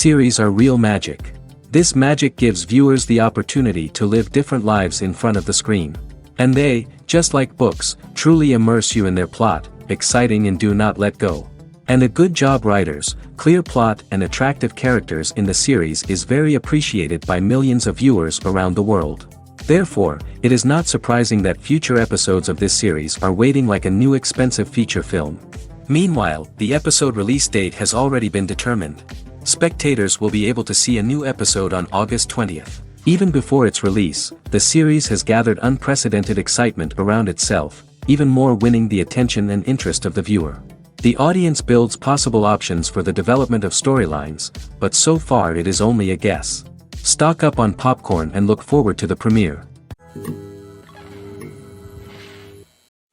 Series are real magic. This magic gives viewers the opportunity to live different lives in front of the screen. And they, just like books, truly immerse you in their plot, exciting and do not let go. And a good job writers, clear plot and attractive characters in the series is very appreciated by millions of viewers around the world. Therefore, it is not surprising that future episodes of this series are waiting like a new expensive feature film. Meanwhile, the episode release date has already been determined. Spectators will be able to see a new episode on August 20th. Even before its release, the series has gathered unprecedented excitement around itself, even more winning the attention and interest of the viewer. The audience builds possible options for the development of storylines, but so far it is only a guess. Stock up on popcorn and look forward to the premiere.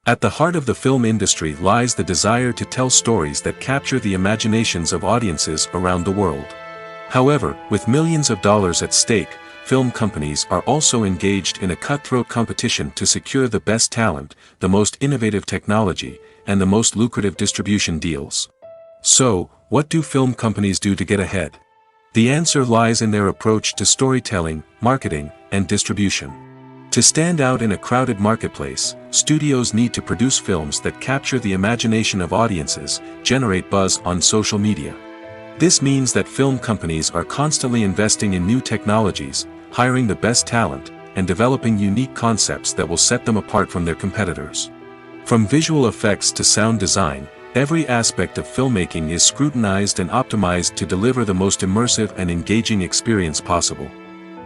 At the heart of the film industry lies the desire to tell stories that capture the imaginations of audiences around the world. However, with millions of dollars at stake, film companies are also engaged in a cutthroat competition to secure the best talent, the most innovative technology, and the most lucrative distribution deals. So, what do film companies do to get ahead? The answer lies in their approach to storytelling, marketing, and distribution. To stand out in a crowded marketplace, studios need to produce films that capture the imagination of audiences, generate buzz on social media. This means that film companies are constantly investing in new technologies, hiring the best talent, and developing unique concepts that will set them apart from their competitors. From visual effects to sound design, every aspect of filmmaking is scrutinized and optimized to deliver the most immersive and engaging experience possible.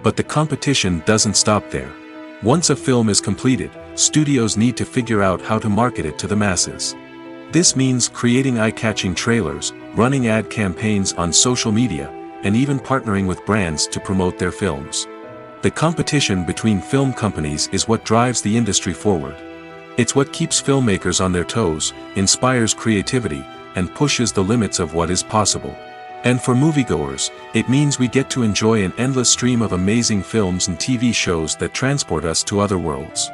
But the competition doesn't stop there. Once a film is completed, studios need to figure out how to market it to the masses. This means creating eye-catching trailers, running ad campaigns on social media, and even partnering with brands to promote their films. The competition between film companies is what drives the industry forward. It's what keeps filmmakers on their toes, inspires creativity, and pushes the limits of what is possible. And for moviegoers, it means we get to enjoy an endless stream of amazing films and TV shows that transport us to other worlds.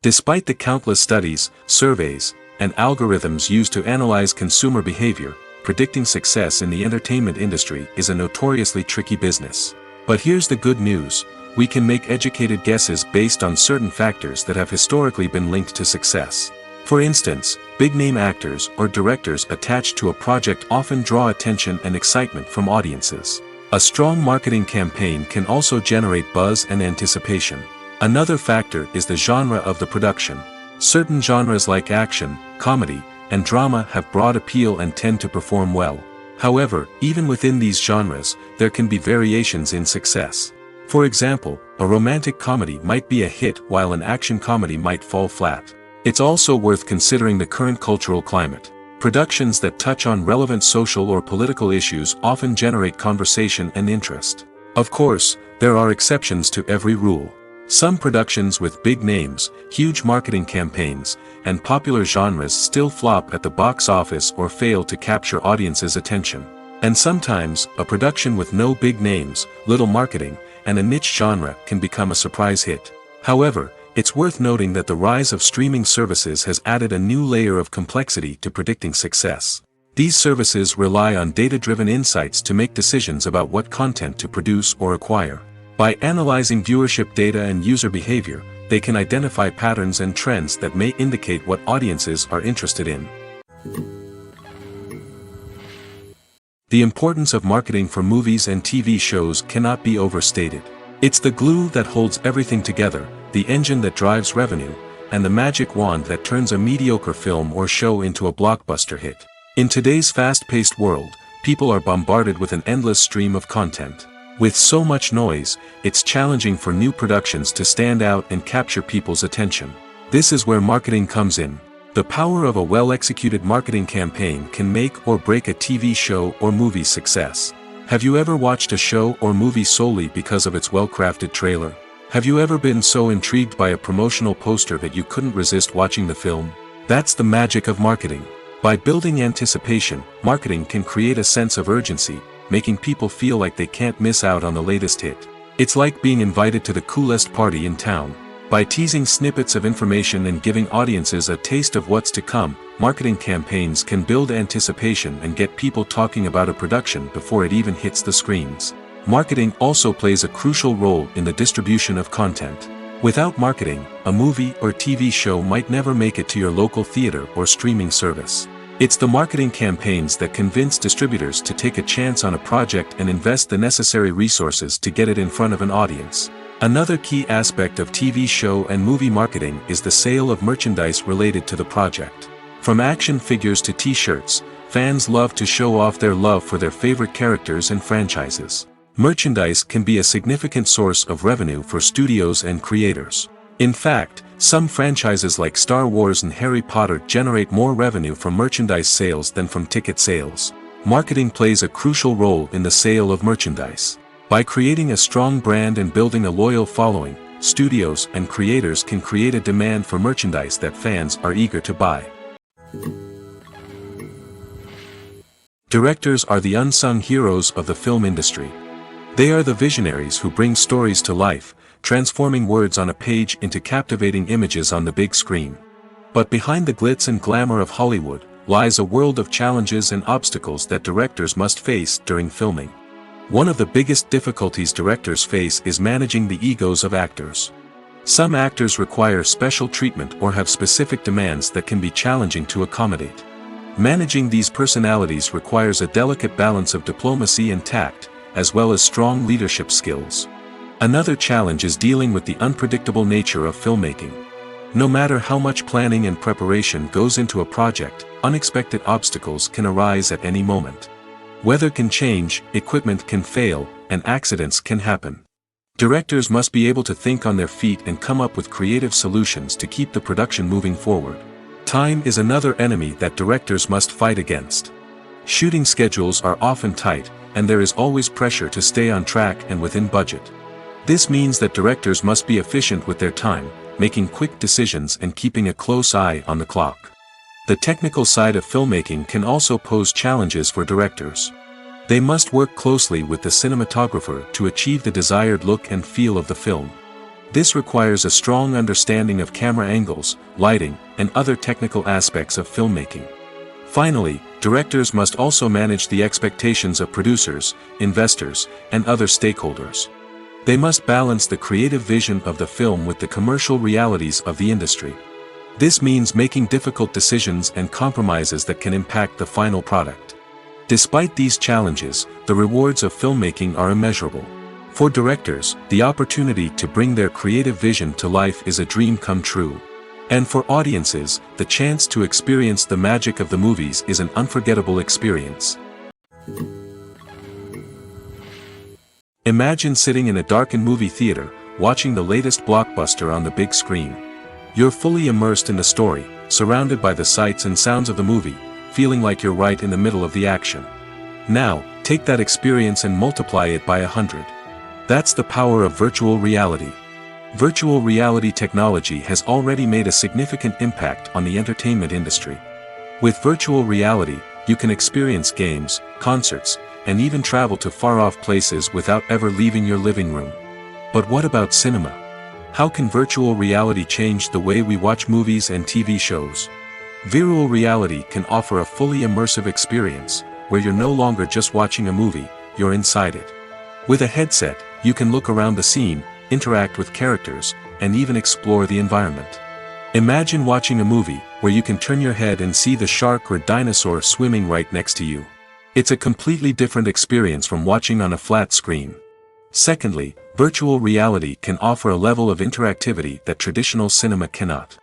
Despite the countless studies, surveys, and algorithms used to analyze consumer behavior, predicting success in the entertainment industry is a notoriously tricky business. But here's the good news. We can make educated guesses based on certain factors that have historically been linked to success. For instance, big-name actors or directors attached to a project often draw attention and excitement from audiences. A strong marketing campaign can also generate buzz and anticipation. Another factor is the genre of the production. Certain genres like action, comedy, and drama have broad appeal and tend to perform well. However, even within these genres, there can be variations in success. For example, a romantic comedy might be a hit while an action comedy might fall flat. It's also worth considering the current cultural climate. Productions that touch on relevant social or political issues often generate conversation and interest. Of course, there are exceptions to every rule. Some productions with big names, huge marketing campaigns, and popular genres still flop at the box office or fail to capture audiences' attention. And sometimes, a production with no big names, little marketing, and a niche genre can become a surprise hit. However, it's worth noting that the rise of streaming services has added a new layer of complexity to predicting success. These services rely on data-driven insights to make decisions about what content to produce or acquire. By analyzing viewership data and user behavior, they can identify patterns and trends that may indicate what audiences are interested in. The importance of marketing for movies and TV shows cannot be overstated. It's the glue that holds everything together, the engine that drives revenue, and the magic wand that turns a mediocre film or show into a blockbuster hit. In today's fast-paced world, people are bombarded with an endless stream of content. With so much noise, it's challenging for new productions to stand out and capture people's attention. This is where marketing comes in. The power of a well-executed marketing campaign can make or break a TV show or movie's success. Have you ever watched a show or movie solely because of its well-crafted trailer? Have you ever been so intrigued by a promotional poster that you couldn't resist watching the film? That's the magic of marketing. By building anticipation, marketing can create a sense of urgency, making people feel like they can't miss out on the latest hit. It's like being invited to the coolest party in town. By teasing snippets of information and giving audiences a taste of what's to come, marketing campaigns can build anticipation and get people talking about a production before it even hits the screens. Marketing also plays a crucial role in the distribution of content. Without marketing, a movie or TV show might never make it to your local theater or streaming service. It's the marketing campaigns that convince distributors to take a chance on a project and invest the necessary resources to get it in front of an audience. Another key aspect of TV show and movie marketing is the sale of merchandise related to the project. From action figures to t-shirts, fans love to show off their love for their favorite characters and franchises. Merchandise can be a significant source of revenue for studios and creators. In fact, some franchises like Star Wars and Harry Potter generate more revenue from merchandise sales than from ticket sales. Marketing plays a crucial role in the sale of merchandise. By creating a strong brand and building a loyal following, studios and creators can create a demand for merchandise that fans are eager to buy. Directors are the unsung heroes of the film industry. They are the visionaries who bring stories to life, transforming words on a page into captivating images on the big screen. But behind the glitz and glamour of Hollywood lies a world of challenges and obstacles that directors must face during filming. One of the biggest difficulties directors face is managing the egos of actors. Some actors require special treatment or have specific demands that can be challenging to accommodate. Managing these personalities requires a delicate balance of diplomacy and tact, as well as strong leadership skills. Another challenge is dealing with the unpredictable nature of filmmaking. No matter how much planning and preparation goes into a project, unexpected obstacles can arise at any moment. Weather can change, equipment can fail, and accidents can happen. Directors must be able to think on their feet and come up with creative solutions to keep the production moving forward. Time is another enemy that directors must fight against. Shooting schedules are often tight, and there is always pressure to stay on track and within budget. This means that directors must be efficient with their time, making quick decisions and keeping a close eye on the clock. The technical side of filmmaking can also pose challenges for directors. They must work closely with the cinematographer to achieve the desired look and feel of the film. This requires a strong understanding of camera angles, lighting, and other technical aspects of filmmaking. Finally, directors must also manage the expectations of producers, investors, and other stakeholders. They must balance the creative vision of the film with the commercial realities of the industry. This means making difficult decisions and compromises that can impact the final product. Despite these challenges, the rewards of filmmaking are immeasurable. For directors, the opportunity to bring their creative vision to life is a dream come true. And for audiences, the chance to experience the magic of the movies is an unforgettable experience. Imagine sitting in a darkened movie theater, watching the latest blockbuster on the big screen. You're fully immersed in the story, surrounded by the sights and sounds of the movie, feeling like you're right in the middle of the action. Now, take that experience and multiply it by 100. That's the power of virtual reality. Virtual reality technology has already made a significant impact on the entertainment industry. With virtual reality, you can experience games, concerts, and even travel to far-off places without ever leaving your living room. But what about cinema? How can virtual reality change the way we watch movies and TV shows? Virtual reality can offer a fully immersive experience, where you're no longer just watching a movie, you're inside it. With a headset, you can look around the scene, interact with characters, and even explore the environment. Imagine watching a movie where you can turn your head and see the shark or dinosaur swimming right next to you. It's a completely different experience from watching on a flat screen. Secondly, virtual reality can offer a level of interactivity that traditional cinema cannot.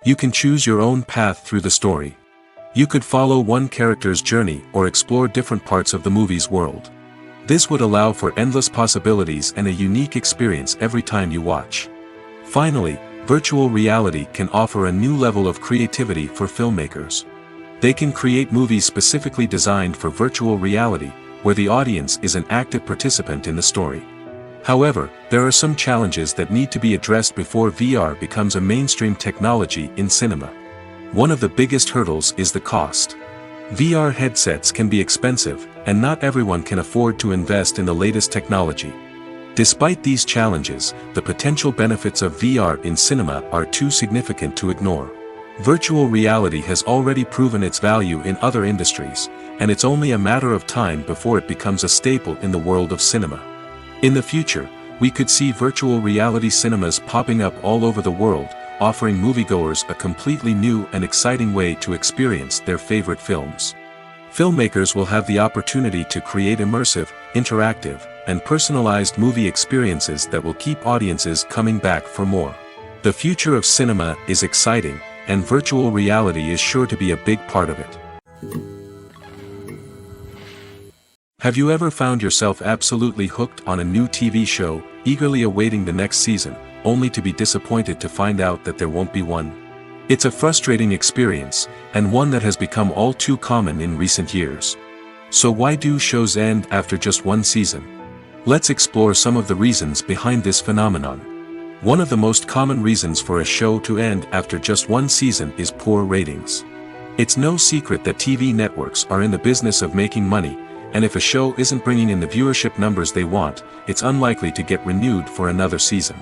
You can choose your own path through the story. You could follow one character's journey or explore different parts of the movie's world. This would allow for endless possibilities and a unique experience every time you watch. Finally, virtual reality can offer a new level of creativity for filmmakers. They can create movies specifically designed for virtual reality, where the audience is an active participant in the story. However, there are some challenges that need to be addressed before VR becomes a mainstream technology in cinema. One of the biggest hurdles is the cost. VR headsets can be expensive, and not everyone can afford to invest in the latest technology. Despite these challenges, the potential benefits of VR in cinema are too significant to ignore. Virtual reality has already proven its value in other industries, and it's only a matter of time before it becomes a staple in the world of cinema. In the future, we could see virtual reality cinemas popping up all over the world, offering moviegoers a completely new and exciting way to experience their favorite films. Filmmakers will have the opportunity to create immersive, interactive, and personalized movie experiences that will keep audiences coming back for more. The future of cinema is exciting, and virtual reality is sure to be a big part of it. Have you ever found yourself absolutely hooked on a new TV show, eagerly awaiting the next season, only to be disappointed to find out that there won't be one? It's a frustrating experience, and one that has become all too common in recent years. So why do shows end after just one season? Let's explore some of the reasons behind this phenomenon. One of the most common reasons for a show to end after just one season is poor ratings. It's no secret that TV networks are in the business of making money, and if a show isn't bringing in the viewership numbers they want, it's unlikely to get renewed for another season.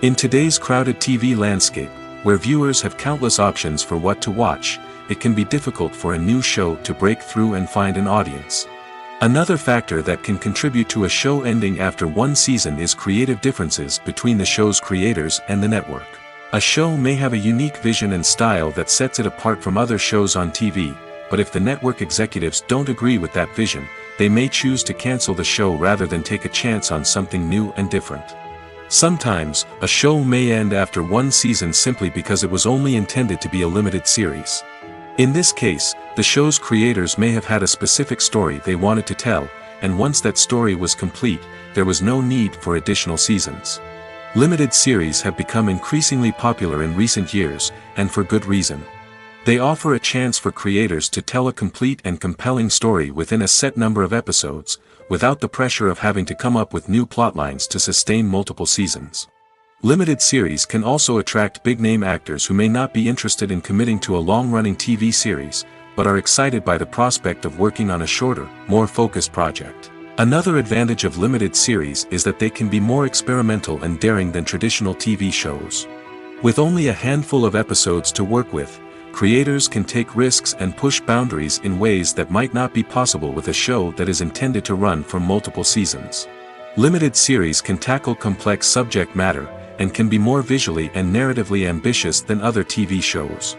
In today's crowded TV landscape, where viewers have countless options for what to watch, it can be difficult for a new show to break through and find an audience. Another factor that can contribute to a show ending after one season is creative differences between the show's creators and the network. A show may have a unique vision and style that sets it apart from other shows on TV, but if the network executives don't agree with that vision, they may choose to cancel the show rather than take a chance on something new and different. Sometimes, a show may end after one season simply because it was only intended to be a limited series. In this case, the show's creators may have had a specific story they wanted to tell, and once that story was complete, there was no need for additional seasons. Limited series have become increasingly popular in recent years, and for good reason. They offer a chance for creators to tell a complete and compelling story within a set number of episodes, without the pressure of having to come up with new plotlines to sustain multiple seasons. Limited series can also attract big-name actors who may not be interested in committing to a long-running TV series, but are excited by the prospect of working on a shorter, more focused project. Another advantage of limited series is that they can be more experimental and daring than traditional TV shows. With only a handful of episodes to work with, creators can take risks and push boundaries in ways that might not be possible with a show that is intended to run for multiple seasons. Limited series can tackle complex subject matter, and can be more visually and narratively ambitious than other TV shows.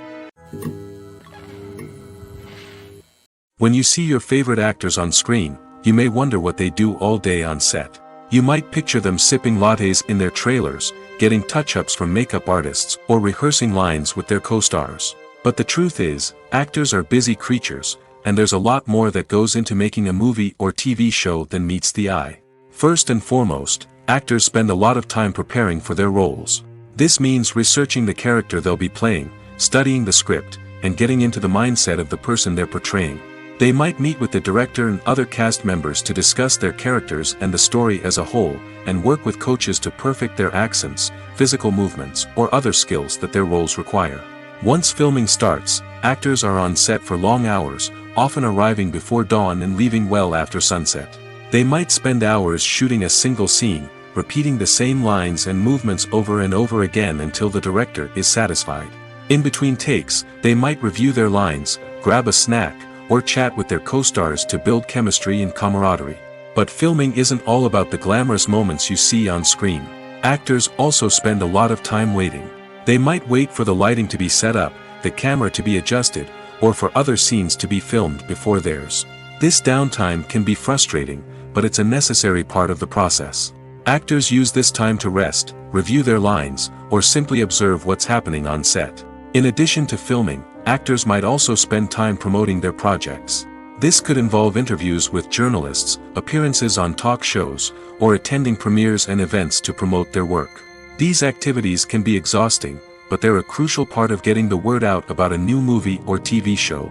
When you see your favorite actors on screen, you may wonder what they do all day on set. You might picture them sipping lattes in their trailers, getting touch-ups from makeup artists, or rehearsing lines with their co-stars. But the truth is, actors are busy creatures, and there's a lot more that goes into making a movie or TV show than meets the eye. First and foremost, actors spend a lot of time preparing for their roles. This means researching the character they'll be playing, studying the script, and getting into the mindset of the person they're portraying. They might meet with the director and other cast members to discuss their characters and the story as a whole, and work with coaches to perfect their accents, physical movements, or other skills that their roles require. Once filming starts, actors are on set for long hours, often arriving before dawn and leaving well after sunset. They might spend hours shooting a single scene, repeating the same lines and movements over and over again until the director is satisfied. In between takes, they might review their lines, grab a snack, or chat with their co-stars to build chemistry and camaraderie. But filming isn't all about the glamorous moments you see on screen. Actors also spend a lot of time waiting. They might wait for the lighting to be set up, the camera to be adjusted, or for other scenes to be filmed before theirs. This downtime can be frustrating, but it's a necessary part of the process. Actors use this time to rest, review their lines, or simply observe what's happening on set. In addition to filming, actors might also spend time promoting their projects. This could involve interviews with journalists, appearances on talk shows, or attending premieres and events to promote their work. These activities can be exhausting, but they're a crucial part of getting the word out about a new movie or TV show.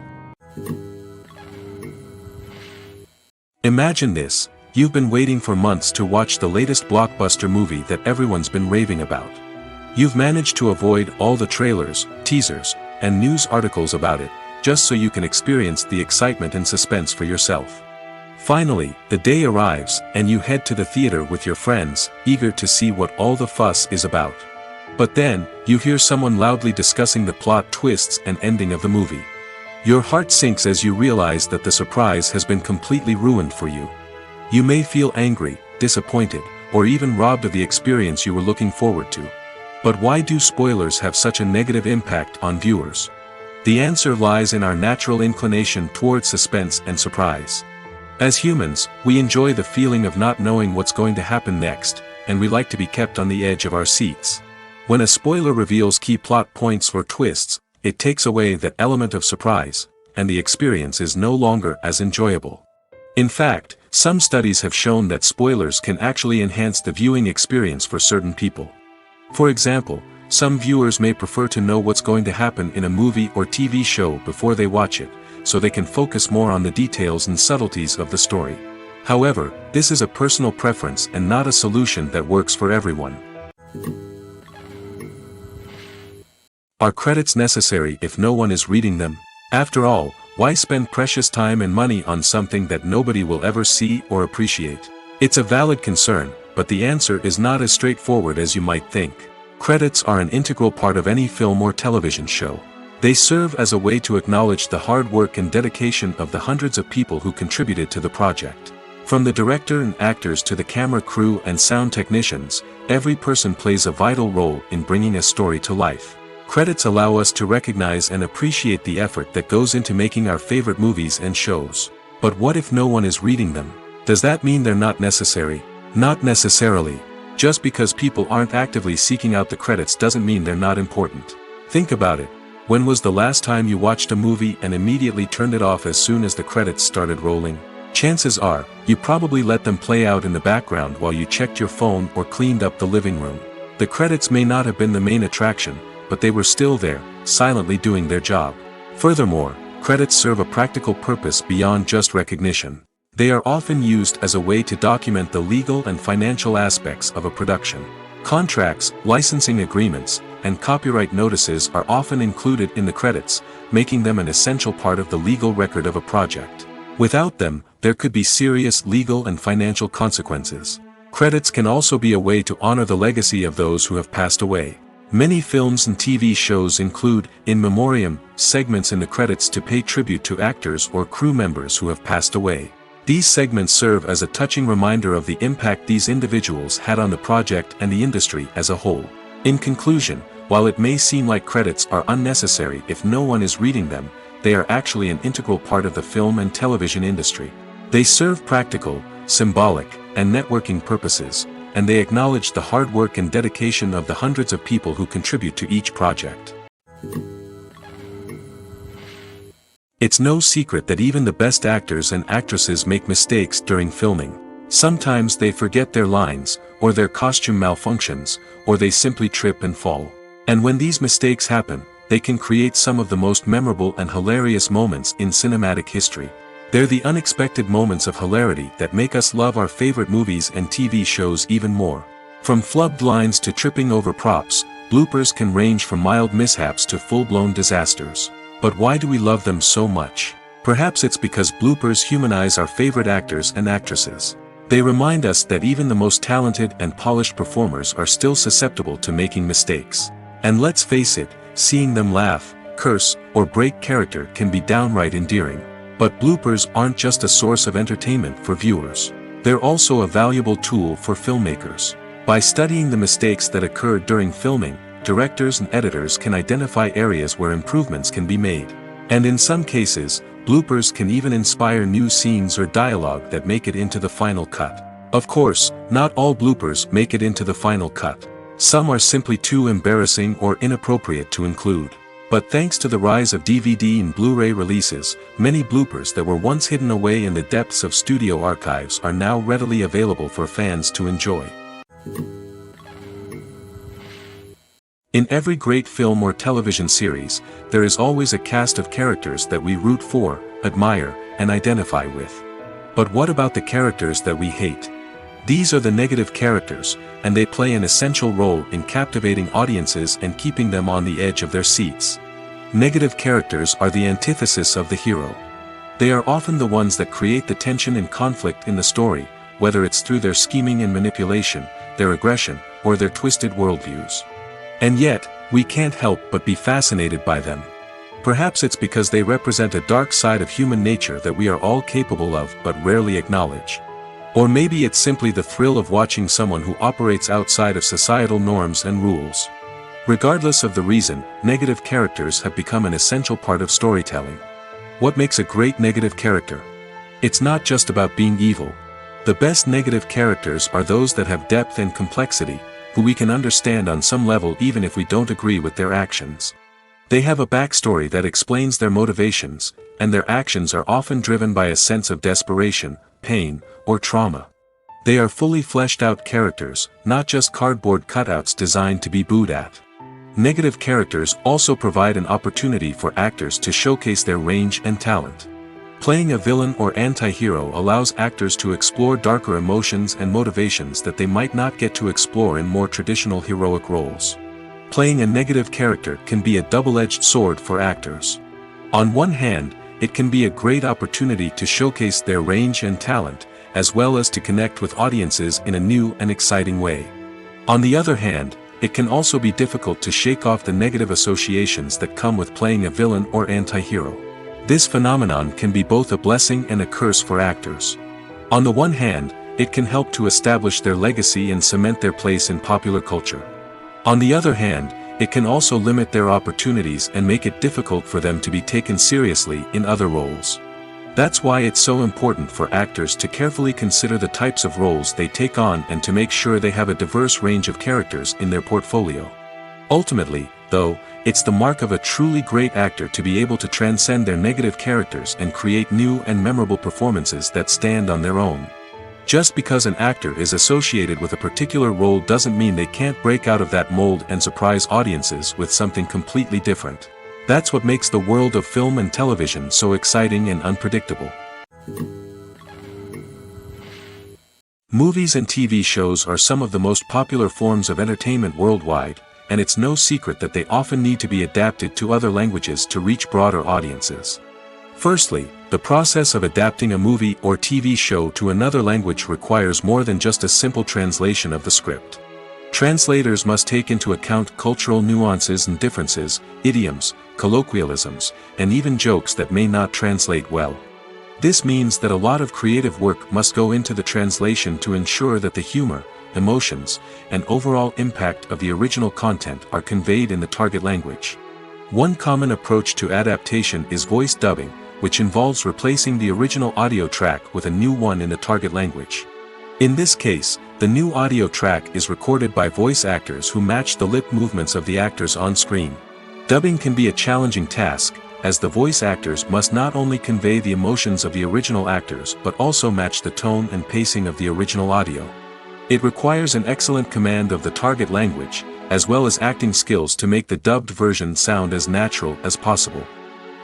Imagine this: you've been waiting for months to watch the latest blockbuster movie that everyone's been raving about. You've managed to avoid all the trailers, teasers, and news articles about it, just so you can experience the excitement and suspense for yourself. Finally, the day arrives, and you head to the theater with your friends, eager to see what all the fuss is about. But then, you hear someone loudly discussing the plot twists and ending of the movie. Your heart sinks as you realize that the surprise has been completely ruined for you. You may feel angry, disappointed, or even robbed of the experience you were looking forward to. But why do spoilers have such a negative impact on viewers? The answer lies in our natural inclination toward suspense and surprise. As humans, we enjoy the feeling of not knowing what's going to happen next, and we like to be kept on the edge of our seats. When a spoiler reveals key plot points or twists, it takes away that element of surprise, and the experience is no longer as enjoyable. In fact, some studies have shown that spoilers can actually enhance the viewing experience for certain people. For example, some viewers may prefer to know what's going to happen in a movie or TV show before they watch it, so they can focus more on the details and subtleties of the story. However, this is a personal preference and not a solution that works for everyone. Are credits necessary if no one is reading them? After all, why spend precious time and money on something that nobody will ever see or appreciate? It's a valid concern, but the answer is not as straightforward as you might think. Credits are an integral part of any film or television show. They serve as a way to acknowledge the hard work and dedication of the hundreds of people who contributed to the project. From the director and actors to the camera crew and sound technicians, every person plays a vital role in bringing a story to life. Credits allow us to recognize and appreciate the effort that goes into making our favorite movies and shows. But what if no one is reading them? Does that mean they're not necessary? Not necessarily. Just because people aren't actively seeking out the credits doesn't mean they're not important. Think about it. When was the last time you watched a movie and immediately turned it off as soon as the credits started rolling? Chances are, you probably let them play out in the background while you checked your phone or cleaned up the living room. The credits may not have been the main attraction, but they were still there, silently doing their job. Furthermore, credits serve a practical purpose beyond just recognition. They are often used as a way to document the legal and financial aspects of a production. Contracts, licensing agreements, and copyright notices are often included in the credits, making them an essential part of the legal record of a project. Without them, there could be serious legal and financial consequences. Credits can also be a way to honor the legacy of those who have passed away. Many films and TV shows include, in memoriam, segments in the credits to pay tribute to actors or crew members who have passed away. These segments serve as a touching reminder of the impact these individuals had on the project and the industry as a whole. In conclusion, while it may seem like credits are unnecessary if no one is reading them, they are actually an integral part of the film and television industry. They serve practical, symbolic, and networking purposes, and they acknowledge the hard work and dedication of the hundreds of people who contribute to each project. It's no secret that even the best actors and actresses make mistakes during filming. Sometimes they forget their lines, or their costume malfunctions, or they simply trip and fall. And when these mistakes happen, they can create some of the most memorable and hilarious moments in cinematic history. They're the unexpected moments of hilarity that make us love our favorite movies and TV shows even more. From flubbed lines to tripping over props, bloopers can range from mild mishaps to full-blown disasters. But why do we love them so much? Perhaps it's because bloopers humanize our favorite actors and actresses. They remind us that even the most talented and polished performers are still susceptible to making mistakes. And let's face it, seeing them laugh, curse, or break character can be downright endearing. But bloopers aren't just a source of entertainment for viewers. They're also a valuable tool for filmmakers. By studying the mistakes that occurred during filming, directors and editors can identify areas where improvements can be made. And in some cases, bloopers can even inspire new scenes or dialogue that make it into the final cut. Of course, not all bloopers make it into the final cut. Some are simply too embarrassing or inappropriate to include. But thanks to the rise of DVD and Blu-ray releases, many bloopers that were once hidden away in the depths of studio archives are now readily available for fans to enjoy. In every great film or television series, there is always a cast of characters that we root for, admire, and identify with. But what about the characters that we hate? These are the negative characters, and they play an essential role in captivating audiences and keeping them on the edge of their seats. Negative characters are the antithesis of the hero. They are often the ones that create the tension and conflict in the story, whether it's through their scheming and manipulation, their aggression, or their twisted worldviews. And yet, we can't help but be fascinated by them. Perhaps it's because they represent a dark side of human nature that we are all capable of but rarely acknowledge. Or maybe it's simply the thrill of watching someone who operates outside of societal norms and rules. Regardless of the reason, negative characters have become an essential part of storytelling. What makes a great negative character? It's not just about being evil. The best negative characters are those that have depth and complexity, who we can understand on some level even if we don't agree with their actions. They have a backstory that explains their motivations, and their actions are often driven by a sense of desperation, pain, or trauma. They are fully fleshed out characters, not just cardboard cutouts designed to be booed at. Negative characters also provide an opportunity for actors to showcase their range and talent. Playing a villain or anti-hero allows actors to explore darker emotions and motivations that they might not get to explore in more traditional heroic roles. Playing a negative character can be a double-edged sword for actors. On one hand, it can be a great opportunity to showcase their range and talent, as well as to connect with audiences in a new and exciting way. On the other hand, it can also be difficult to shake off the negative associations that come with playing a villain or anti-hero. This phenomenon can be both a blessing and a curse for actors. On the one hand, it can help to establish their legacy and cement their place in popular culture. On the other hand, it can also limit their opportunities and make it difficult for them to be taken seriously in other roles. That's why it's so important for actors to carefully consider the types of roles they take on and to make sure they have a diverse range of characters in their portfolio. Ultimately, though, it's the mark of a truly great actor to be able to transcend their negative characters and create new and memorable performances that stand on their own. Just because an actor is associated with a particular role doesn't mean they can't break out of that mold and surprise audiences with something completely different. That's what makes the world of film and television so exciting and unpredictable. Movies and TV shows are some of the most popular forms of entertainment worldwide, and it's no secret that they often need to be adapted to other languages to reach broader audiences. Firstly, the process of adapting a movie or TV show to another language requires more than just a simple translation of the script. Translators must take into account cultural nuances and differences, idioms, colloquialisms, and even jokes that may not translate well. This means that a lot of creative work must go into the translation to ensure that the humor, emotions, and overall impact of the original content are conveyed in the target language. One common approach to adaptation is voice dubbing, which involves replacing the original audio track with a new one in the target language. In this case, the new audio track is recorded by voice actors who match the lip movements of the actors on screen. Dubbing can be a challenging task, as the voice actors must not only convey the emotions of the original actors but also match the tone and pacing of the original audio. It requires an excellent command of the target language, as well as acting skills to make the dubbed version sound as natural as possible.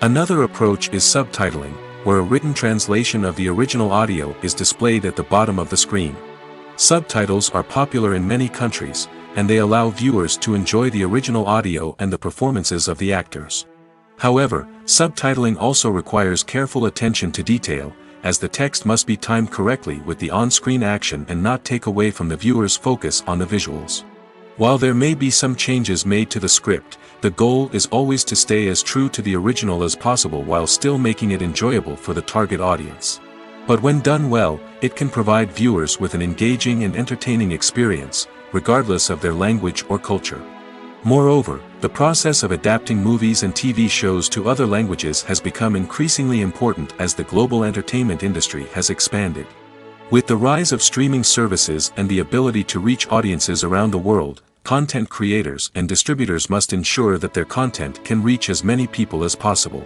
Another approach is subtitling, where a written translation of the original audio is displayed at the bottom of the screen. Subtitles are popular in many countries, and they allow viewers to enjoy the original audio and the performances of the actors. However, subtitling also requires careful attention to detail, as the text must be timed correctly with the on-screen action and not take away from the viewer's focus on the visuals. While there may be some changes made to the script, the goal is always to stay as true to the original as possible while still making it enjoyable for the target audience. But when done well, it can provide viewers with an engaging and entertaining experience, regardless of their language or culture. Moreover, the process of adapting movies and TV shows to other languages has become increasingly important as the global entertainment industry has expanded. With the rise of streaming services and the ability to reach audiences around the world, content creators and distributors must ensure that their content can reach as many people as possible.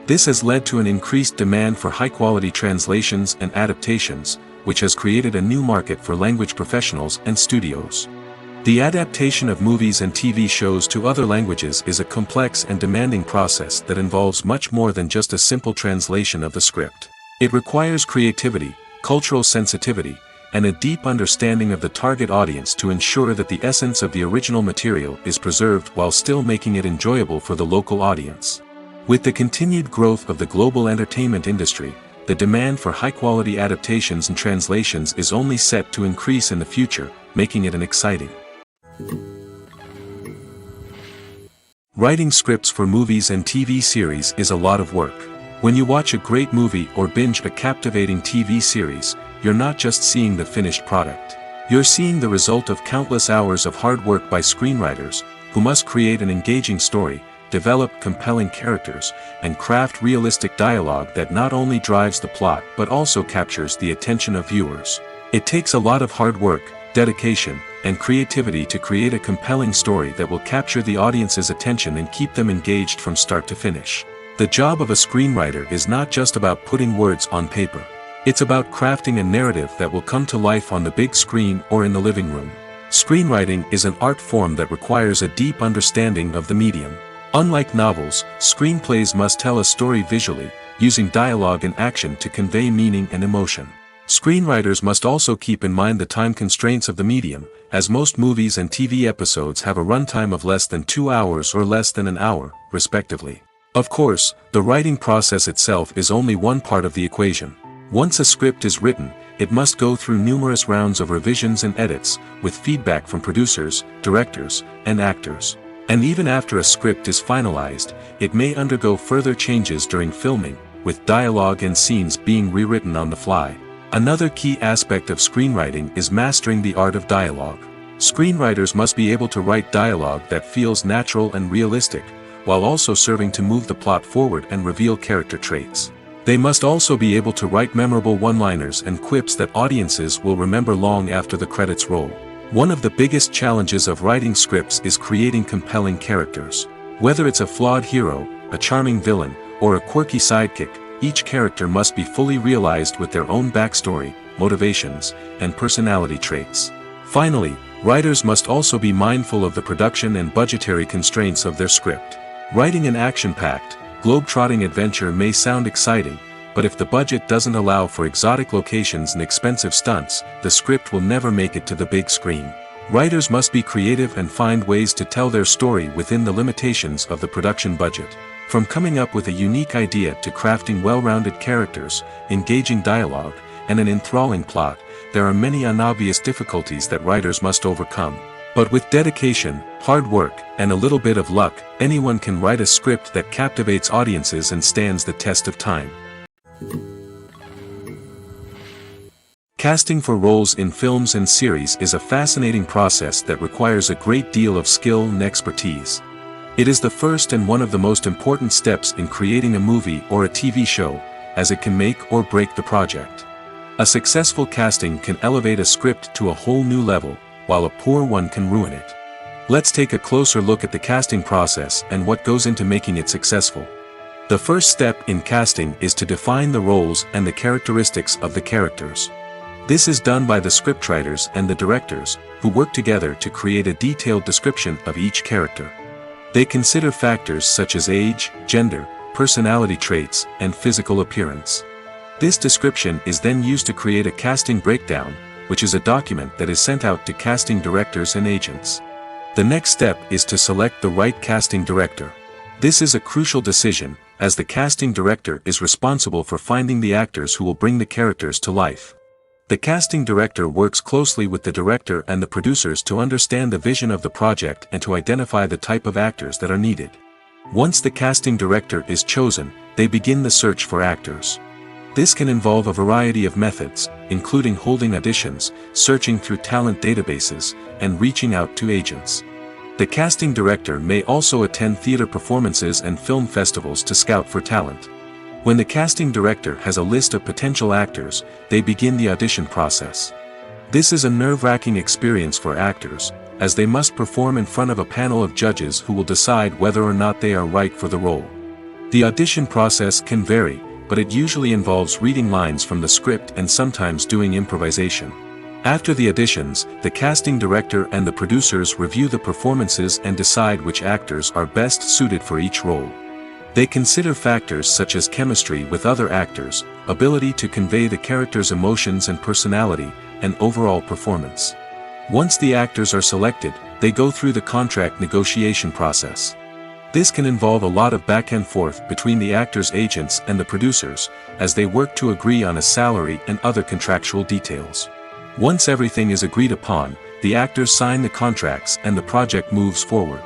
This has led to an increased demand for high-quality translations and adaptations, which has created a new market for language professionals and studios. The adaptation of movies and TV shows to other languages is a complex and demanding process that involves much more than just a simple translation of the script. It requires creativity, cultural sensitivity, and a deep understanding of the target audience to ensure that the essence of the original material is preserved while still making it enjoyable for the local audience. With the continued growth of the global entertainment industry, the demand for high-quality adaptations and translations is only set to increase in the future, making it an exciting Writing scripts for movies and TV series is a lot of work. When you watch a great movie or binge a captivating TV series, you're not just seeing the finished product. You're seeing the result of countless hours of hard work by screenwriters, who must create an engaging story, develop compelling characters, and craft realistic dialogue that not only drives the plot but also captures the attention of viewers. It takes a lot of hard work, dedication, and creativity to create a compelling story that will capture the audience's attention and keep them engaged from start to finish. The job of a screenwriter is not just about putting words on paper. It's about crafting a narrative that will come to life on the big screen or in the living room. Screenwriting is an art form that requires a deep understanding of the medium. Unlike novels, screenplays must tell a story visually, using dialogue and action to convey meaning and emotion. Screenwriters must also keep in mind the time constraints of the medium, as most movies and TV episodes have a runtime of less than 2 hours or less than an hour, respectively. Of course, the writing process itself is only one part of the equation. Once a script is written, it must go through numerous rounds of revisions and edits, with feedback from producers, directors, and actors. And even after a script is finalized, it may undergo further changes during filming, with dialogue and scenes being rewritten on the fly. Another key aspect of screenwriting is mastering the art of dialogue. Screenwriters must be able to write dialogue that feels natural and realistic, while also serving to move the plot forward and reveal character traits. They must also be able to write memorable one-liners and quips that audiences will remember long after the credits roll. One of the biggest challenges of writing scripts is creating compelling characters. Whether it's a flawed hero, a charming villain, or a quirky sidekick, each character must be fully realized with their own backstory, motivations, and personality traits. Finally, writers must also be mindful of the production and budgetary constraints of their script. Writing an action-packed, globe-trotting adventure may sound exciting, but if the budget doesn't allow for exotic locations and expensive stunts, the script will never make it to the big screen. Writers must be creative and find ways to tell their story within the limitations of the production budget. From coming up with a unique idea to crafting well-rounded characters, engaging dialogue, and an enthralling plot, there are many unobvious difficulties that writers must overcome. But with dedication, hard work, and a little bit of luck, anyone can write a script that captivates audiences and stands the test of time. Casting for roles in films and series is a fascinating process that requires a great deal of skill and expertise. It is the first and one of the most important steps in creating a movie or a TV show, as it can make or break the project. A successful casting can elevate a script to a whole new level, while a poor one can ruin it. Let's take a closer look at the casting process and what goes into making it successful. The first step in casting is to define the roles and the characteristics of the characters. This is done by the scriptwriters and the directors, who work together to create a detailed description of each character. They consider factors such as age, gender, personality traits, and physical appearance. This description is then used to create a casting breakdown, which is a document that is sent out to casting directors and agents. The next step is to select the right casting director. This is a crucial decision, as the casting director is responsible for finding the actors who will bring the characters to life. The casting director works closely with the director and the producers to understand the vision of the project and to identify the type of actors that are needed. Once the casting director is chosen, they begin the search for actors. This can involve a variety of methods, including holding auditions, searching through talent databases, and reaching out to agents. The casting director may also attend theater performances and film festivals to scout for talent. When the casting director has a list of potential actors, they begin the audition process. This is a nerve-wracking experience for actors, as they must perform in front of a panel of judges who will decide whether or not they are right for the role. The audition process can vary, but it usually involves reading lines from the script and sometimes doing improvisation. After the auditions, the casting director and the producers review the performances and decide which actors are best suited for each role. They consider factors such as chemistry with other actors, ability to convey the character's emotions and personality, and overall performance. Once the actors are selected, they go through the contract negotiation process. This can involve a lot of back and forth between the actors' agents and the producers, as they work to agree on a salary and other contractual details. Once everything is agreed upon, the actors sign the contracts and the project moves forward.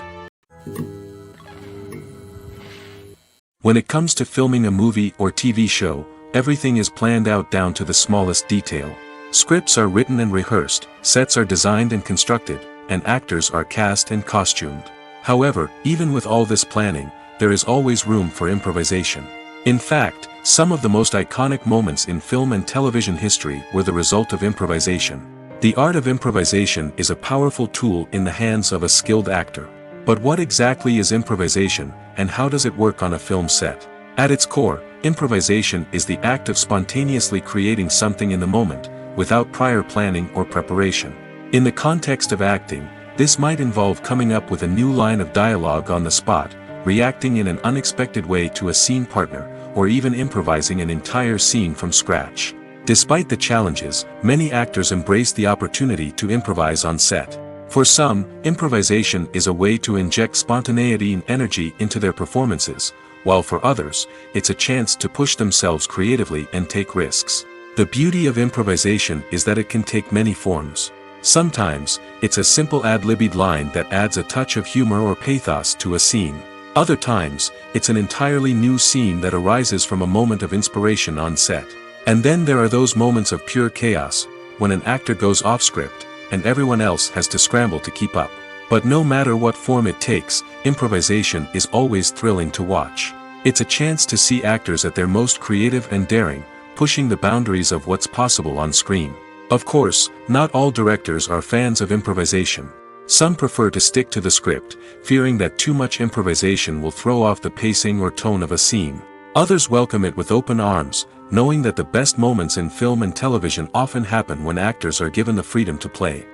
When it comes to filming a movie or TV show, everything is planned out down to the smallest detail. Scripts are written and rehearsed, sets are designed and constructed, and actors are cast and costumed. However, even with all this planning, there is always room for improvisation. In fact, some of the most iconic moments in film and television history were the result of improvisation. The art of improvisation is a powerful tool in the hands of a skilled actor. But what exactly is improvisation, and how does it work on a film set? At its core, improvisation is the act of spontaneously creating something in the moment, without prior planning or preparation. In the context of acting, this might involve coming up with a new line of dialogue on the spot, reacting in an unexpected way to a scene partner, or even improvising an entire scene from scratch. Despite the challenges, many actors embrace the opportunity to improvise on set. For some, improvisation is a way to inject spontaneity and energy into their performances, while for others, it's a chance to push themselves creatively and take risks. The beauty of improvisation is that it can take many forms. Sometimes, it's a simple ad-libbed line that adds a touch of humor or pathos to a scene. Other times, it's an entirely new scene that arises from a moment of inspiration on set. And then there are those moments of pure chaos, when an actor goes off script, and everyone else has to scramble to keep up. But no matter what form it takes, improvisation is always thrilling to watch. It's a chance to see actors at their most creative and daring, pushing the boundaries of what's possible on screen. Of course, not all directors are fans of improvisation. Some prefer to stick to the script, fearing that too much improvisation will throw off the pacing or tone of a scene. Others welcome it with open arms, knowing that the best moments in film and television often happen when actors are given the freedom to play.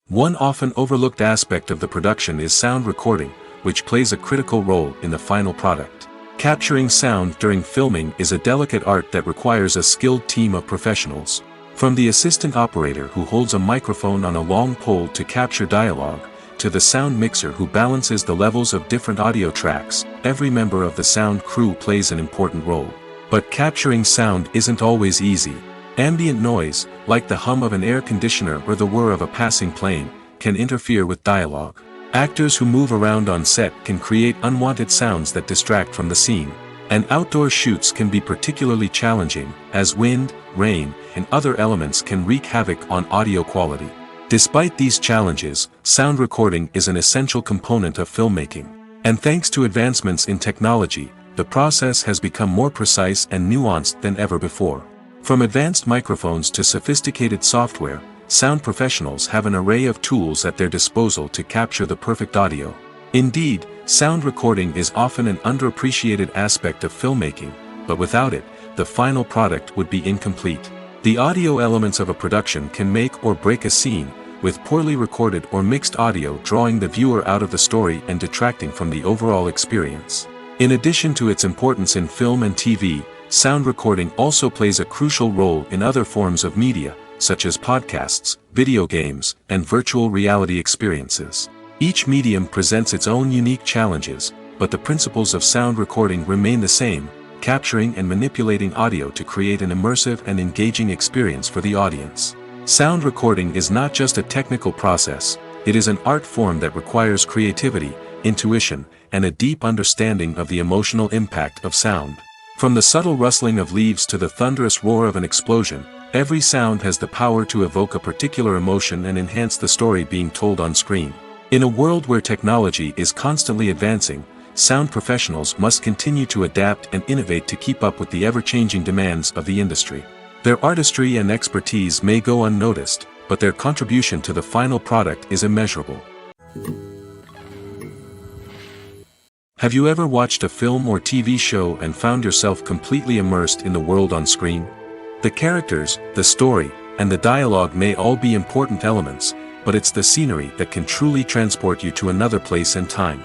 One often overlooked aspect of the production is sound recording, which plays a critical role in the final product. Capturing sound during filming is a delicate art that requires a skilled team of professionals. From the assistant operator who holds a microphone on a long pole to capture dialogue, to the sound mixer who balances the levels of different audio tracks, every member of the sound crew plays an important role. But capturing sound isn't always easy. Ambient noise, like the hum of an air conditioner or the whir of a passing plane, can interfere with dialogue. Actors who move around on set can create unwanted sounds that distract from the scene. And outdoor shoots can be particularly challenging, as wind, rain, and other elements can wreak havoc on audio quality. Despite these challenges, sound recording is an essential component of filmmaking. And thanks to advancements in technology, the process has become more precise and nuanced than ever before. From advanced microphones to sophisticated software, sound professionals have an array of tools at their disposal to capture the perfect audio. Indeed, sound recording is often an underappreciated aspect of filmmaking, but without it, the final product would be incomplete. The audio elements of a production can make or break a scene, with poorly recorded or mixed audio drawing the viewer out of the story and detracting from the overall experience. In addition to its importance in film and TV, sound recording also plays a crucial role in other forms of media, such as podcasts, video games, and virtual reality experiences. Each medium presents its own unique challenges, but the principles of sound recording remain the same, capturing and manipulating audio to create an immersive and engaging experience for the audience. Sound recording is not just a technical process, it is an art form that requires creativity, intuition, and a deep understanding of the emotional impact of sound. From the subtle rustling of leaves to the thunderous roar of an explosion, every sound has the power to evoke a particular emotion and enhance the story being told on screen. In a world where technology is constantly advancing, sound professionals must continue to adapt and innovate to keep up with the ever-changing demands of the industry. Their artistry and expertise may go unnoticed, but their contribution to the final product is immeasurable. Have you ever watched a film or TV show and found yourself completely immersed in the world on screen? The characters, the story, and the dialogue may all be important elements, but it's the scenery that can truly transport you to another place and time.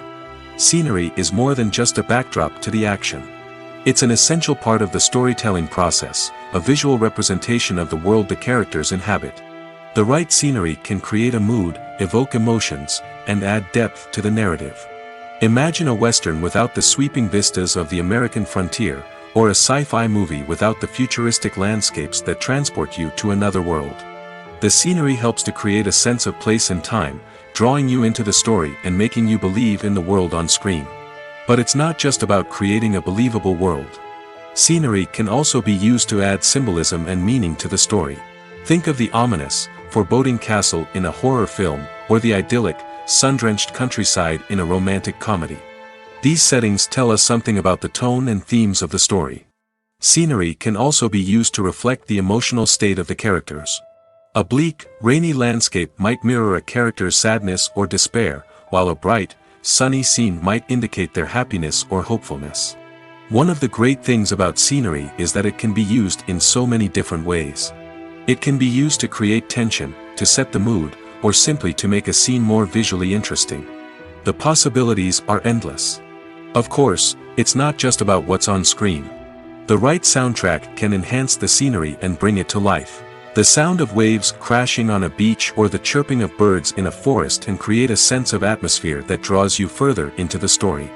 Scenery is more than just a backdrop to the action. It's an essential part of the storytelling process, a visual representation of the world the characters inhabit. The right scenery can create a mood, evoke emotions, and add depth to the narrative. Imagine a Western without the sweeping vistas of the American frontier, or a sci-fi movie without the futuristic landscapes that transport you to another world. The scenery helps to create a sense of place and time, drawing you into the story and making you believe in the world on screen. But it's not just about creating a believable world. Scenery can also be used to add symbolism and meaning to the story. Think of the ominous, foreboding castle in a horror film, or the idyllic, sun-drenched countryside in a romantic comedy. These settings tell us something about the tone and themes of the story. Scenery can also be used to reflect the emotional state of the characters. A bleak, rainy landscape might mirror a character's sadness or despair, while a bright, sunny scene might indicate their happiness or hopefulness. One of the great things about scenery is that it can be used in so many different ways. It can be used to create tension, to set the mood, or simply to make a scene more visually interesting. The possibilities are endless. Of course, it's not just about what's on screen. The right soundtrack can enhance the scenery and bring it to life. The sound of waves crashing on a beach or the chirping of birds in a forest can create a sense of atmosphere that draws you further into the story.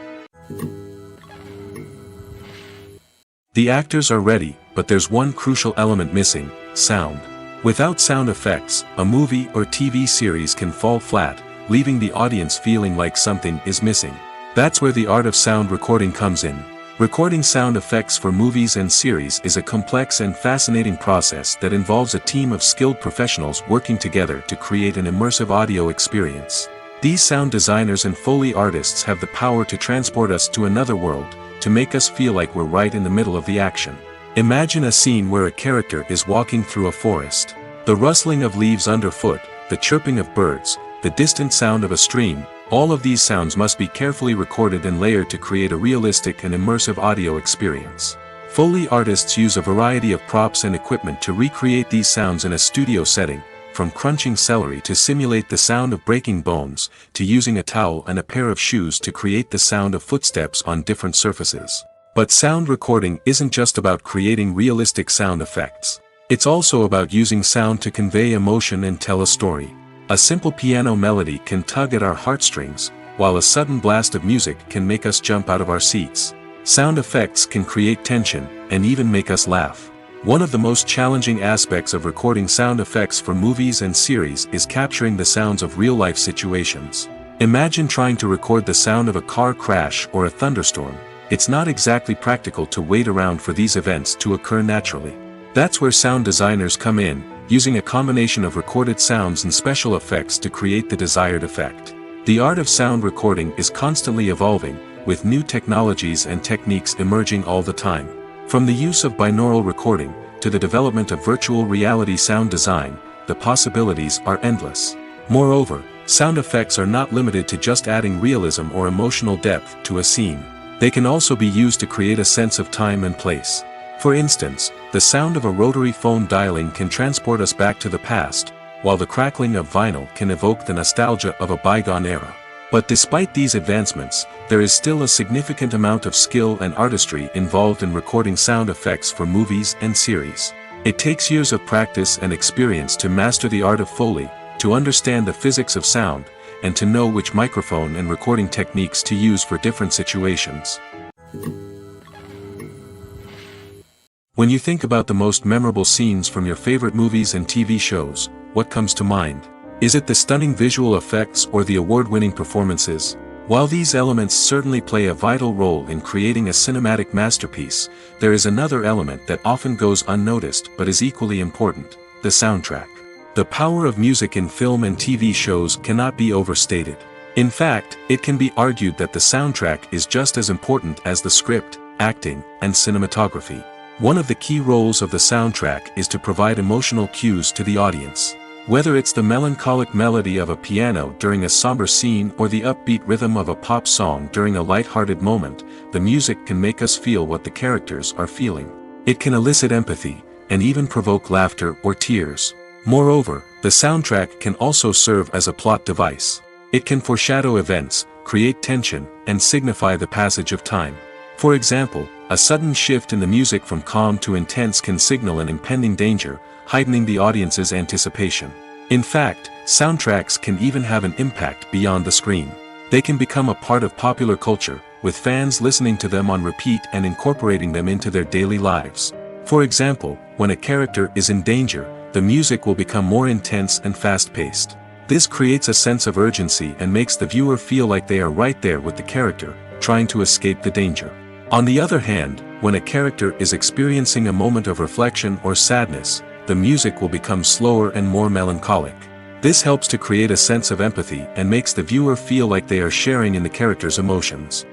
The actors are ready, but there's one crucial element missing: sound. Without sound effects, a movie or TV series can fall flat, leaving the audience feeling like something is missing. That's where the art of sound recording comes in. Recording sound effects for movies and series is a complex and fascinating process that involves a team of skilled professionals working together to create an immersive audio experience. These sound designers and Foley artists have the power to transport us to another world, to make us feel like we're right in the middle of the action. Imagine a scene where a character is walking through a forest. The rustling of leaves underfoot, the chirping of birds, the distant sound of a stream, all of these sounds must be carefully recorded and layered to create a realistic and immersive audio experience. Foley artists use a variety of props and equipment to recreate these sounds in a studio setting, from crunching celery to simulate the sound of breaking bones, to using a towel and a pair of shoes to create the sound of footsteps on different surfaces. But sound recording isn't just about creating realistic sound effects. It's also about using sound to convey emotion and tell a story. A simple piano melody can tug at our heartstrings, while a sudden blast of music can make us jump out of our seats. Sound effects can create tension, and even make us laugh. One of the most challenging aspects of recording sound effects for movies and series is capturing the sounds of real-life situations. Imagine trying to record the sound of a car crash or a thunderstorm. It's not exactly practical to wait around for these events to occur naturally. That's where sound designers come in, using a combination of recorded sounds and special effects to create the desired effect. The art of sound recording is constantly evolving, with new technologies and techniques emerging all the time. From the use of binaural recording, to the development of virtual reality sound design, the possibilities are endless. Moreover, sound effects are not limited to just adding realism or emotional depth to a scene. They can also be used to create a sense of time and place. For instance, the sound of a rotary phone dialing can transport us back to the past, while the crackling of vinyl can evoke the nostalgia of a bygone era. But despite these advancements, there is still a significant amount of skill and artistry involved in recording sound effects for movies and series. It takes years of practice and experience to master the art of Foley, to understand the physics of sound, and to know which microphone and recording techniques to use for different situations. When you think about the most memorable scenes from your favorite movies and TV shows, what comes to mind? Is it the stunning visual effects or the award-winning performances? While these elements certainly play a vital role in creating a cinematic masterpiece, there is another element that often goes unnoticed but is equally important: the soundtrack. The power of music in film and TV shows cannot be overstated. In fact, it can be argued that the soundtrack is just as important as the script, acting, and cinematography. One of the key roles of the soundtrack is to provide emotional cues to the audience. Whether it's the melancholic melody of a piano during a somber scene or the upbeat rhythm of a pop song during a light-hearted moment, the music can make us feel what the characters are feeling. It can elicit empathy, and even provoke laughter or tears. Moreover, the soundtrack can also serve as a plot device. It can foreshadow events, create tension, and signify the passage of time. For example, a sudden shift in the music from calm to intense can signal an impending danger, heightening the audience's anticipation. In fact, soundtracks can even have an impact beyond the screen. They can become a part of popular culture, with fans listening to them on repeat and incorporating them into their daily lives. For example, when a character is in danger, the music will become more intense and fast-paced. This creates a sense of urgency and makes the viewer feel like they are right there with the character, trying to escape the danger. On the other hand, when a character is experiencing a moment of reflection or sadness, the music will become slower and more melancholic. This helps to create a sense of empathy and makes the viewer feel like they are sharing in the character's emotions.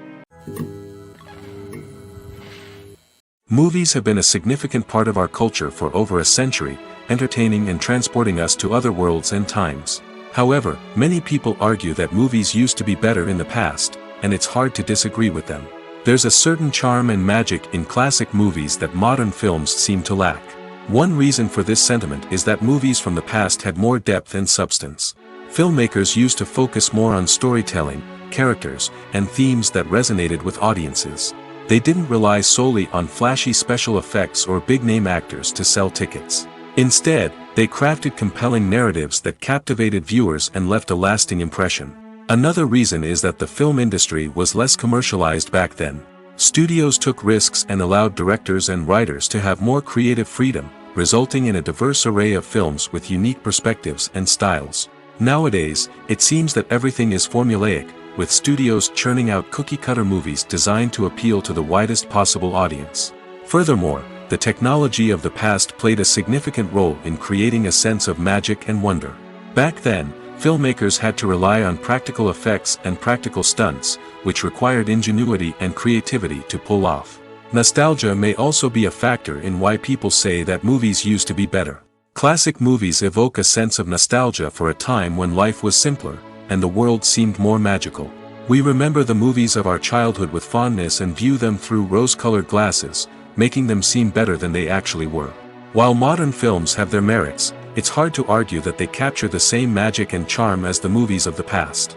Movies have been a significant part of our culture for over a century, entertaining and transporting us to other worlds and times. However, many people argue that movies used to be better in the past, and it's hard to disagree with them. There's a certain charm and magic in classic movies that modern films seem to lack. One reason for this sentiment is that movies from the past had more depth and substance. Filmmakers used to focus more on storytelling, characters, and themes that resonated with audiences. They didn't rely solely on flashy special effects or big-name actors to sell tickets. Instead, they crafted compelling narratives that captivated viewers and left a lasting impression. Another reason is that the film industry was less commercialized back then. Studios took risks and allowed directors and writers to have more creative freedom, resulting in a diverse array of films with unique perspectives and styles. Nowadays, it seems that everything is formulaic, with studios churning out cookie-cutter movies designed to appeal to the widest possible audience. Furthermore, the technology of the past played a significant role in creating a sense of magic and wonder. Back then, filmmakers had to rely on practical effects and practical stunts, which required ingenuity and creativity to pull off. Nostalgia may also be a factor in why people say that movies used to be better. Classic movies evoke a sense of nostalgia for a time when life was simpler, and the world seemed more magical. We remember the movies of our childhood with fondness and view them through rose-colored glasses, making them seem better than they actually were. While modern films have their merits, it's hard to argue that they capture the same magic and charm as the movies of the past.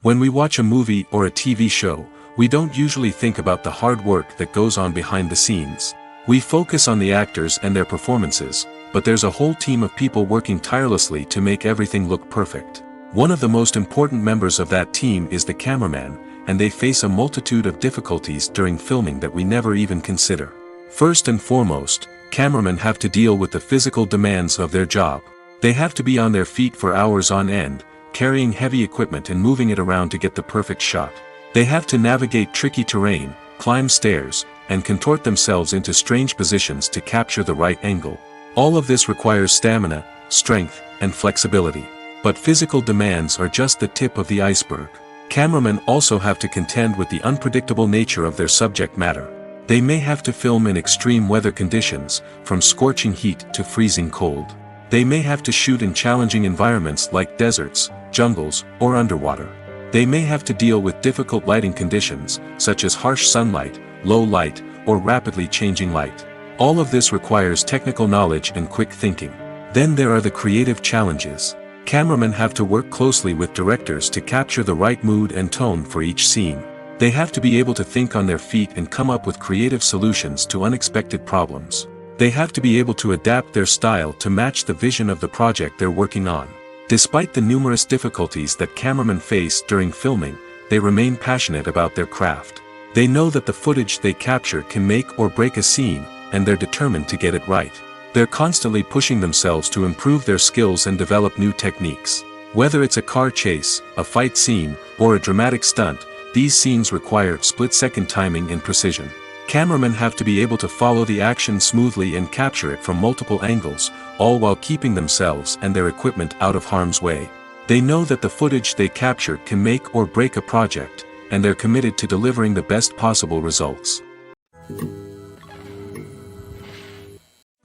When we watch a movie or a TV show, we don't usually think about the hard work that goes on behind the scenes. We focus on the actors and their performances, but there's a whole team of people working tirelessly to make everything look perfect. One of the most important members of that team is the cameraman, and they face a multitude of difficulties during filming that we never even consider. First and foremost, cameramen have to deal with the physical demands of their job. They have to be on their feet for hours on end, carrying heavy equipment and moving it around to get the perfect shot. They have to navigate tricky terrain, climb stairs, and contort themselves into strange positions to capture the right angle. All of this requires stamina, strength, and flexibility. But physical demands are just the tip of the iceberg. Cameramen also have to contend with the unpredictable nature of their subject matter. They may have to film in extreme weather conditions, from scorching heat to freezing cold. They may have to shoot in challenging environments like deserts, jungles, or underwater. They may have to deal with difficult lighting conditions, such as harsh sunlight, low light, or rapidly changing light. All of this requires technical knowledge and quick thinking. Then there are the creative challenges. Cameramen have to work closely with directors to capture the right mood and tone for each scene. They have to be able to think on their feet and come up with creative solutions to unexpected problems. They have to be able to adapt their style to match the vision of the project they're working on. Despite the numerous difficulties that cameramen face during filming, they remain passionate about their craft. They know that the footage they capture can make or break a scene, and they're determined to get it right. They're constantly pushing themselves to improve their skills and develop new techniques. Whether it's a car chase, a fight scene, or a dramatic stunt, these scenes require split-second timing and precision. Cameramen have to be able to follow the action smoothly and capture it from multiple angles, all while keeping themselves and their equipment out of harm's way. They know that the footage they capture can make or break a project, and they're committed to delivering the best possible results.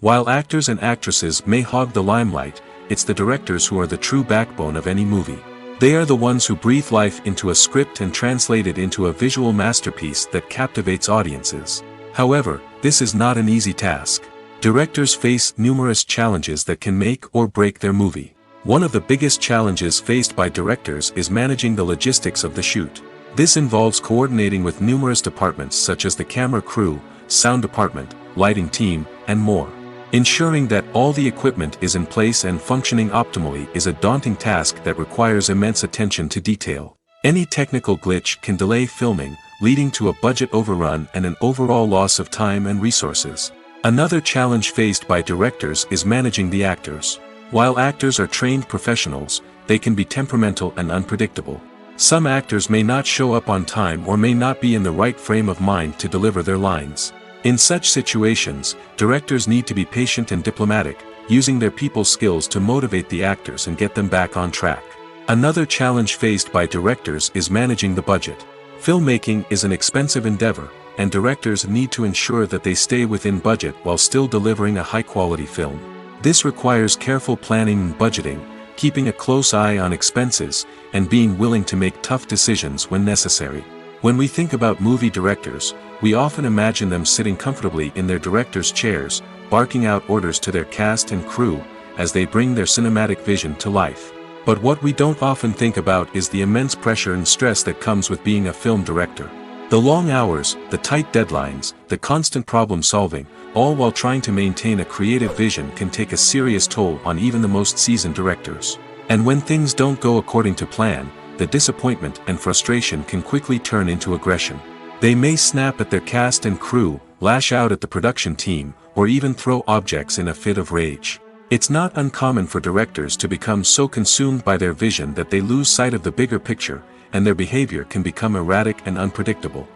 While actors and actresses may hog the limelight, it's the directors who are the true backbone of any movie. They are the ones who breathe life into a script and translate it into a visual masterpiece that captivates audiences. However, this is not an easy task. Directors face numerous challenges that can make or break their movie. One of the biggest challenges faced by directors is managing the logistics of the shoot. This involves coordinating with numerous departments such as the camera crew, sound department, lighting team, and more. Ensuring that all the equipment is in place and functioning optimally is a daunting task that requires immense attention to detail. Any technical glitch can delay filming, leading to a budget overrun and an overall loss of time and resources. Another challenge faced by directors is managing the actors. While actors are trained professionals, they can be temperamental and unpredictable. Some actors may not show up on time or may not be in the right frame of mind to deliver their lines. In such situations, directors need to be patient and diplomatic, using their people skills to motivate the actors and get them back on track. Another challenge faced by directors is managing the budget. Filmmaking is an expensive endeavor, and directors need to ensure that they stay within budget while still delivering a high-quality film. This requires careful planning and budgeting, keeping a close eye on expenses, and being willing to make tough decisions when necessary. When we think about movie directors, we often imagine them sitting comfortably in their director's chairs, barking out orders to their cast and crew, as they bring their cinematic vision to life. But what we don't often think about is the immense pressure and stress that comes with being a film director. The long hours, the tight deadlines, the constant problem solving, all while trying to maintain a creative vision can take a serious toll on even the most seasoned directors. And when things don't go according to plan, the disappointment and frustration can quickly turn into aggression. They may snap at their cast and crew, lash out at the production team, or even throw objects in a fit of rage. It's not uncommon for directors to become so consumed by their vision that they lose sight of the bigger picture, and their behavior can become erratic and unpredictable.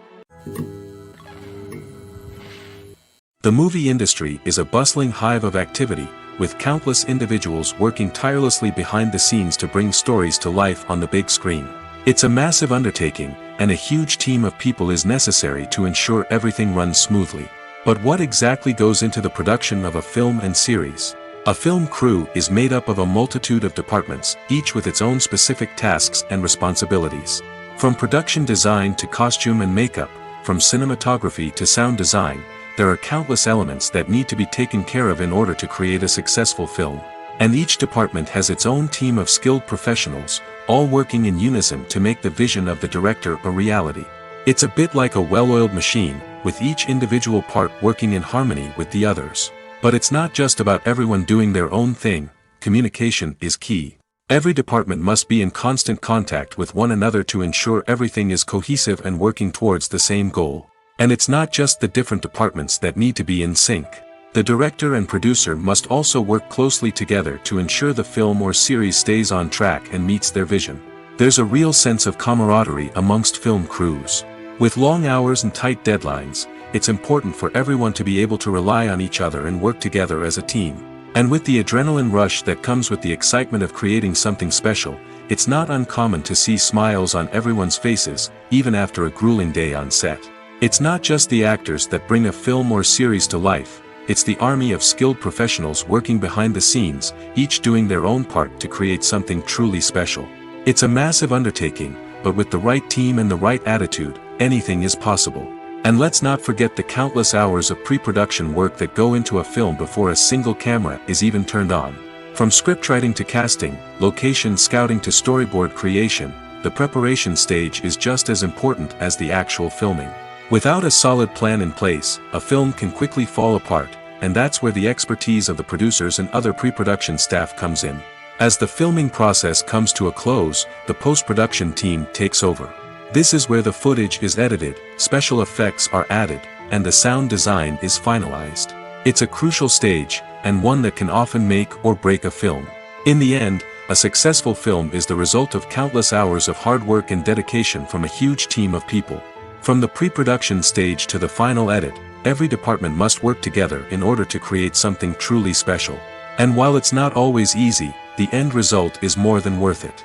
The movie industry is a bustling hive of activity, with countless individuals working tirelessly behind the scenes to bring stories to life on the big screen. It's a massive undertaking, and a huge team of people is necessary to ensure everything runs smoothly. But what exactly goes into the production of a film and series? A film crew is made up of a multitude of departments, each with its own specific tasks and responsibilities. From production design to costume and makeup, from cinematography to sound design, there are countless elements that need to be taken care of in order to create a successful film. And each department has its own team of skilled professionals, all working in unison to make the vision of the director a reality. It's a bit like a well-oiled machine, with each individual part working in harmony with the others. But it's not just about everyone doing their own thing. Communication is key. Every department must be in constant contact with one another to ensure everything is cohesive and working towards the same goal. And it's not just the different departments that need to be in sync. The director and producer must also work closely together to ensure the film or series stays on track and meets their vision. There's a real sense of camaraderie amongst film crews. With long hours and tight deadlines, it's important for everyone to be able to rely on each other and work together as a team. And with the adrenaline rush that comes with the excitement of creating something special, it's not uncommon to see smiles on everyone's faces, even after a grueling day on set. It's not just the actors that bring a film or series to life, it's the army of skilled professionals working behind the scenes, each doing their own part to create something truly special. It's a massive undertaking, but with the right team and the right attitude, anything is possible. And let's not forget the countless hours of pre-production work that go into a film before a single camera is even turned on. From scriptwriting to casting, location scouting to storyboard creation, the preparation stage is just as important as the actual filming. Without a solid plan in place, a film can quickly fall apart, and that's where the expertise of the producers and other pre-production staff comes in. As the filming process comes to a close, the post-production team takes over. This is where the footage is edited, special effects are added, and the sound design is finalized. It's a crucial stage, and one that can often make or break a film. In the end, a successful film is the result of countless hours of hard work and dedication from a huge team of people. From the pre-production stage to the final edit, every department must work together in order to create something truly special. And while it's not always easy, the end result is more than worth it.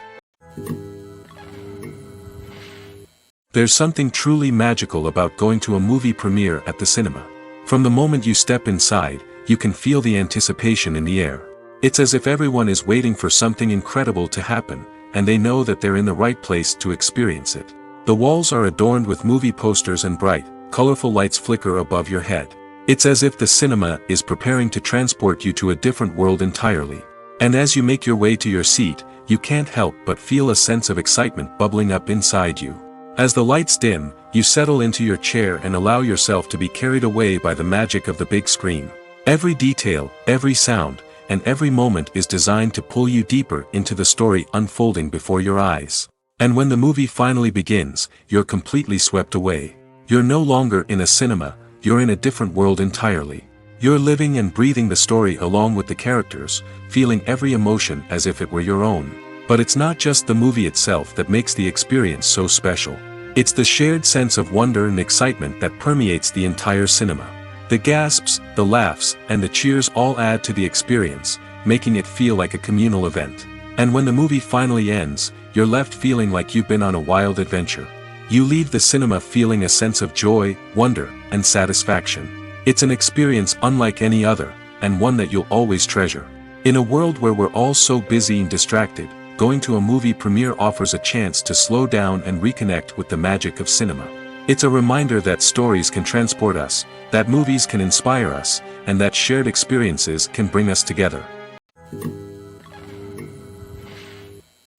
There's something truly magical about going to a movie premiere at the cinema. From the moment you step inside, you can feel the anticipation in the air. It's as if everyone is waiting for something incredible to happen, and they know that they're in the right place to experience it. The walls are adorned with movie posters and bright, colorful lights flicker above your head. It's as if the cinema is preparing to transport you to a different world entirely. And as you make your way to your seat, you can't help but feel a sense of excitement bubbling up inside you. As the lights dim, you settle into your chair and allow yourself to be carried away by the magic of the big screen. Every detail, every sound, and every moment is designed to pull you deeper into the story unfolding before your eyes. And when the movie finally begins, you're completely swept away. You're no longer in a cinema, you're in a different world entirely. You're living and breathing the story along with the characters, feeling every emotion as if it were your own. But it's not just the movie itself that makes the experience so special. It's the shared sense of wonder and excitement that permeates the entire cinema. The gasps, the laughs, and the cheers all add to the experience, making it feel like a communal event. And when the movie finally ends, you're left feeling like you've been on a wild adventure. You leave the cinema feeling a sense of joy, wonder, and satisfaction. It's an experience unlike any other, and one that you'll always treasure. In a world where we're all so busy and distracted, going to a movie premiere offers a chance to slow down and reconnect with the magic of cinema. It's a reminder that stories can transport us, that movies can inspire us, and that shared experiences can bring us together.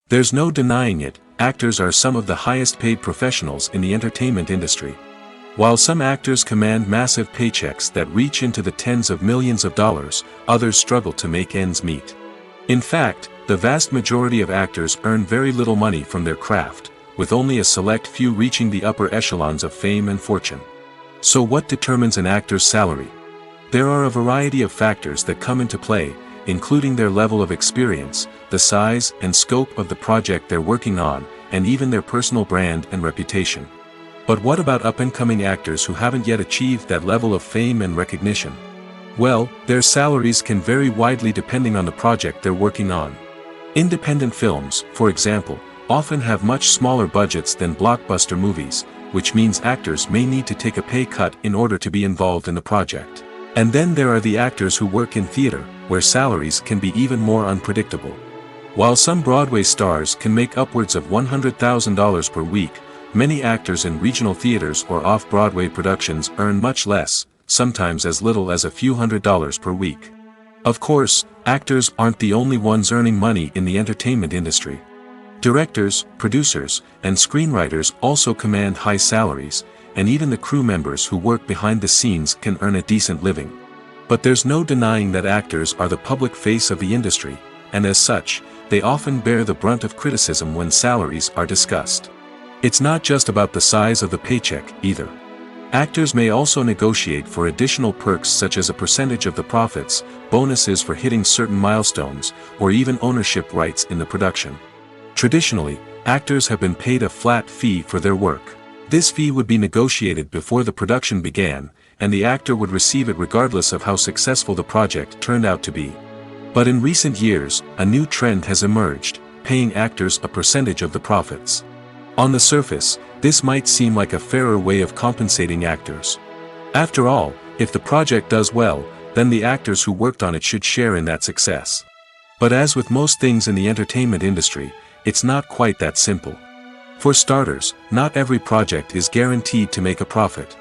There's no denying it, actors are some of the highest paid professionals in the entertainment industry. While some actors command massive paychecks that reach into the tens of millions of dollars, others struggle to make ends meet. In fact, the vast majority of actors earn very little money from their craft, with only a select few reaching the upper echelons of fame and fortune. So what determines an actor's salary? There are a variety of factors that come into play, including their level of experience, the size and scope of the project they're working on, and even their personal brand and reputation. But what about up-and-coming actors who haven't yet achieved that level of fame and recognition? Well, their salaries can vary widely depending on the project they're working on. Independent films, for example, often have much smaller budgets than blockbuster movies, which means actors may need to take a pay cut in order to be involved in the project. And then there are the actors who work in theater, where salaries can be even more unpredictable. While some Broadway stars can make upwards of $100,000 per week, many actors in regional theaters or off-Broadway productions earn much less, sometimes as little as a few $100s per week. Of course, actors aren't the only ones earning money in the entertainment industry. Directors, producers, and screenwriters also command high salaries, and even the crew members who work behind the scenes can earn a decent living. But there's no denying that actors are the public face of the industry, and as such, they often bear the brunt of criticism when salaries are discussed. It's not just about the size of the paycheck, either. Actors may also negotiate for additional perks such as a percentage of the profits, bonuses for hitting certain milestones, or even ownership rights in the production. Traditionally, actors have been paid a flat fee for their work. This fee would be negotiated before the production began, and the actor would receive it regardless of how successful the project turned out to be. But in recent years, a new trend has emerged, paying actors a percentage of the profits. On the surface, this might seem like a fairer way of compensating actors. After all, if the project does well, then the actors who worked on it should share in that success. But as with most things in the entertainment industry, it's not quite that simple. For starters, not every project is guaranteed to make a profit.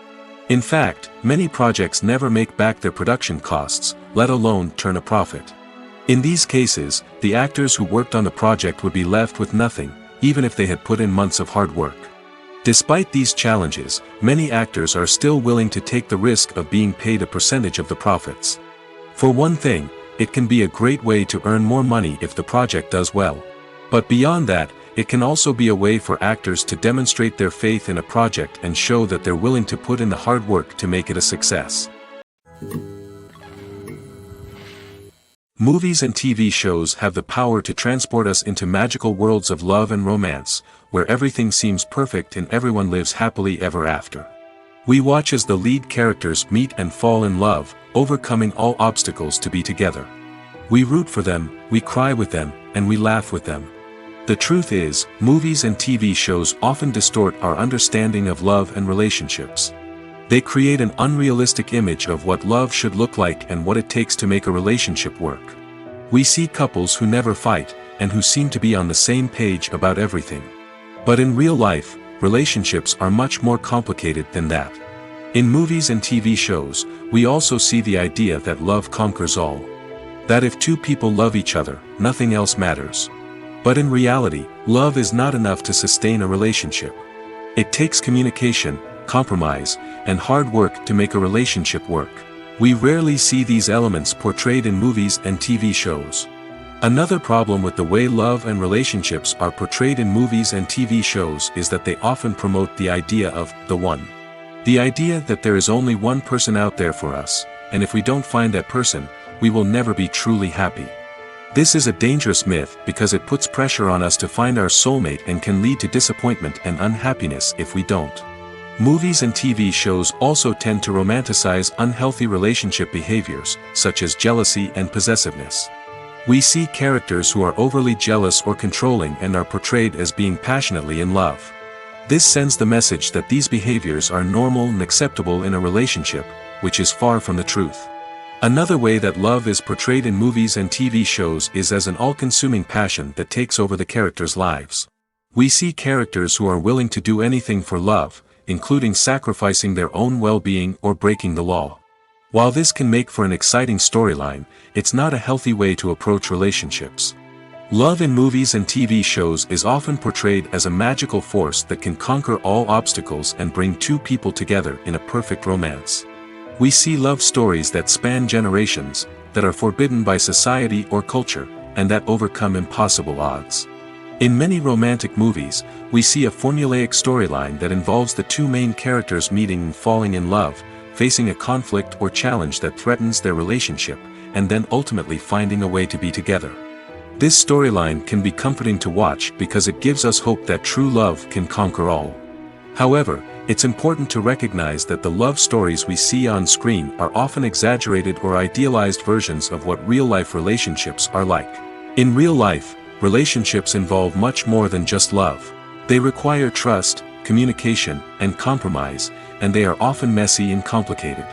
In fact, many projects never make back their production costs, let alone turn a profit. In these cases, the actors who worked on the project would be left with nothing, even if they had put in months of hard work. Despite these challenges, many actors are still willing to take the risk of being paid a percentage of the profits. For one thing, it can be a great way to earn more money if the project does well. But beyond that, it can also be a way for actors to demonstrate their faith in a project and show that they're willing to put in the hard work to make it a success. Movies and TV shows have the power to transport us into magical worlds of love and romance, where everything seems perfect and everyone lives happily ever after. We watch as the lead characters meet and fall in love, overcoming all obstacles to be together. We root for them, we cry with them, and we laugh with them. The truth is, movies and TV shows often distort our understanding of love and relationships. They create an unrealistic image of what love should look like and what it takes to make a relationship work. We see couples who never fight, and who seem to be on the same page about everything. But in real life, relationships are much more complicated than that. In movies and TV shows, we also see the idea that love conquers all. That if two people love each other, nothing else matters. But in reality, love is not enough to sustain a relationship. It takes communication, compromise, and hard work to make a relationship work. We rarely see these elements portrayed in movies and TV shows. Another problem with the way love and relationships are portrayed in movies and TV shows is that they often promote the idea of the one. The idea that there is only one person out there for us, and if we don't find that person, we will never be truly happy. This is a dangerous myth because it puts pressure on us to find our soulmate and can lead to disappointment and unhappiness if we don't. Movies and TV shows also tend to romanticize unhealthy relationship behaviors, such as jealousy and possessiveness. We see characters who are overly jealous or controlling and are portrayed as being passionately in love. This sends the message that these behaviors are normal and acceptable in a relationship, which is far from the truth. Another way that love is portrayed in movies and TV shows is as an all-consuming passion that takes over the characters' lives. We see characters who are willing to do anything for love, including sacrificing their own well-being or breaking the law. While this can make for an exciting storyline, it's not a healthy way to approach relationships. Love in movies and TV shows is often portrayed as a magical force that can conquer all obstacles and bring two people together in a perfect romance. We see love stories that span generations, that are forbidden by society or culture, and that overcome impossible odds. In many romantic movies, we see a formulaic storyline that involves the two main characters meeting and falling in love, facing a conflict or challenge that threatens their relationship, and then ultimately finding a way to be together. This storyline can be comforting to watch because it gives us hope that true love can conquer all. However, it's important to recognize that the love stories we see on screen are often exaggerated or idealized versions of what real-life relationships are like. In real life, relationships involve much more than just love. They require trust, communication, and compromise, and they are often messy and complicated.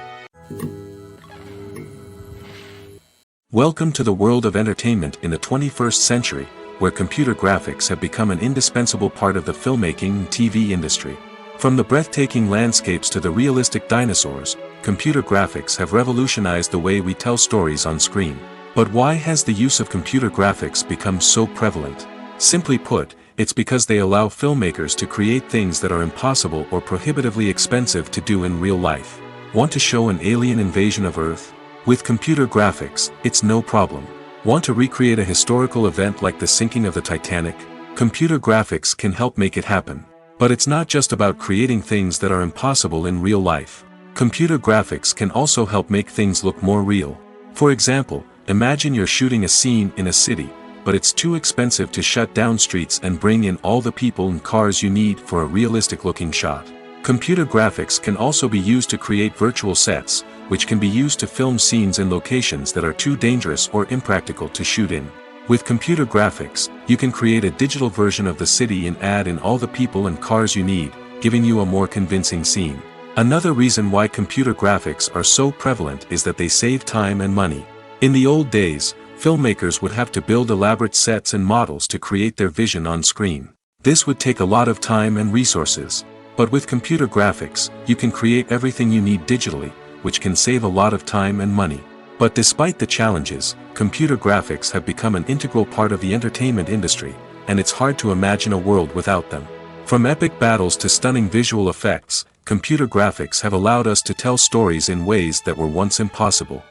Welcome to the world of entertainment in the 21st century, where computer graphics have become an indispensable part of the filmmaking and TV industry. From the breathtaking landscapes to the realistic dinosaurs, computer graphics have revolutionized the way we tell stories on screen. But why has the use of computer graphics become so prevalent? Simply put, it's because they allow filmmakers to create things that are impossible or prohibitively expensive to do in real life. Want to show an alien invasion of Earth? With computer graphics, it's no problem. Want to recreate a historical event like the sinking of the Titanic? Computer graphics can help make it happen. But it's not just about creating things that are impossible in real life. Computer graphics can also help make things look more real. For example, imagine you're shooting a scene in a city, but it's too expensive to shut down streets and bring in all the people and cars you need for a realistic-looking shot. Computer graphics can also be used to create virtual sets, which can be used to film scenes in locations that are too dangerous or impractical to shoot in. With computer graphics, you can create a digital version of the city and add in all the people and cars you need, giving you a more convincing scene. Another reason why computer graphics are so prevalent is that they save time and money. In the old days, filmmakers would have to build elaborate sets and models to create their vision on screen. This would take a lot of time and resources. But with computer graphics, you can create everything you need digitally, which can save a lot of time and money. But despite the challenges, computer graphics have become an integral part of the entertainment industry, and it's hard to imagine a world without them. From epic battles to stunning visual effects, computer graphics have allowed us to tell stories in ways that were once impossible.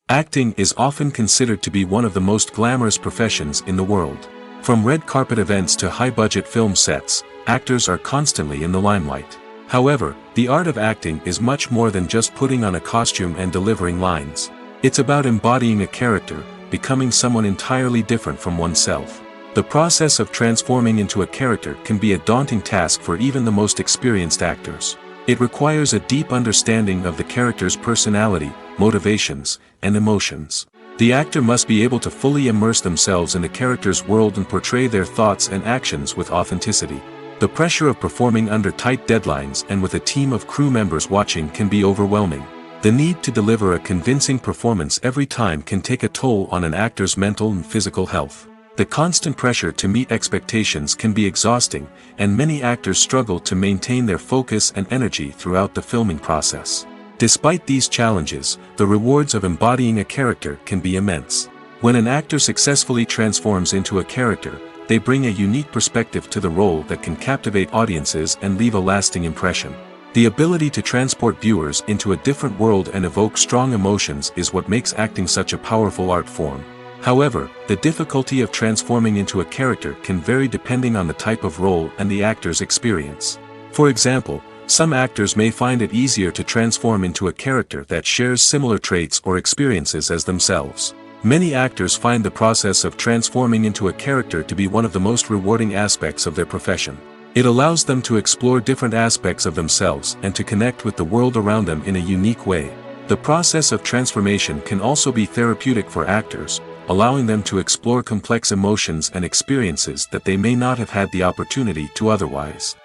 Acting is often considered to be one of the most glamorous professions in the world. From red carpet events to high-budget film sets, actors are constantly in the limelight. However, the art of acting is much more than just putting on a costume and delivering lines. It's about embodying a character, becoming someone entirely different from oneself. The process of transforming into a character can be a daunting task for even the most experienced actors. It requires a deep understanding of the character's personality, motivations, and emotions. The actor must be able to fully immerse themselves in the character's world and portray their thoughts and actions with authenticity. The pressure of performing under tight deadlines and with a team of crew members watching can be overwhelming. The need to deliver a convincing performance every time can take a toll on an actor's mental and physical health. The constant pressure to meet expectations can be exhausting, and many actors struggle to maintain their focus and energy throughout the filming process. Despite these challenges, the rewards of embodying a character can be immense. When an actor successfully transforms into a character, they bring a unique perspective to the role that can captivate audiences and leave a lasting impression. The ability to transport viewers into a different world and evoke strong emotions is what makes acting such a powerful art form. However, the difficulty of transforming into a character can vary depending on the type of role and the actor's experience. For example, Some actors may find it easier to transform into a character that shares similar traits or experiences as themselves. Many actors find the process of transforming into a character to be one of the most rewarding aspects of their profession. It allows them to explore different aspects of themselves and to connect with the world around them in a unique way. The process of transformation can also be therapeutic for actors, allowing them to explore complex emotions and experiences that they may not have had the opportunity to otherwise.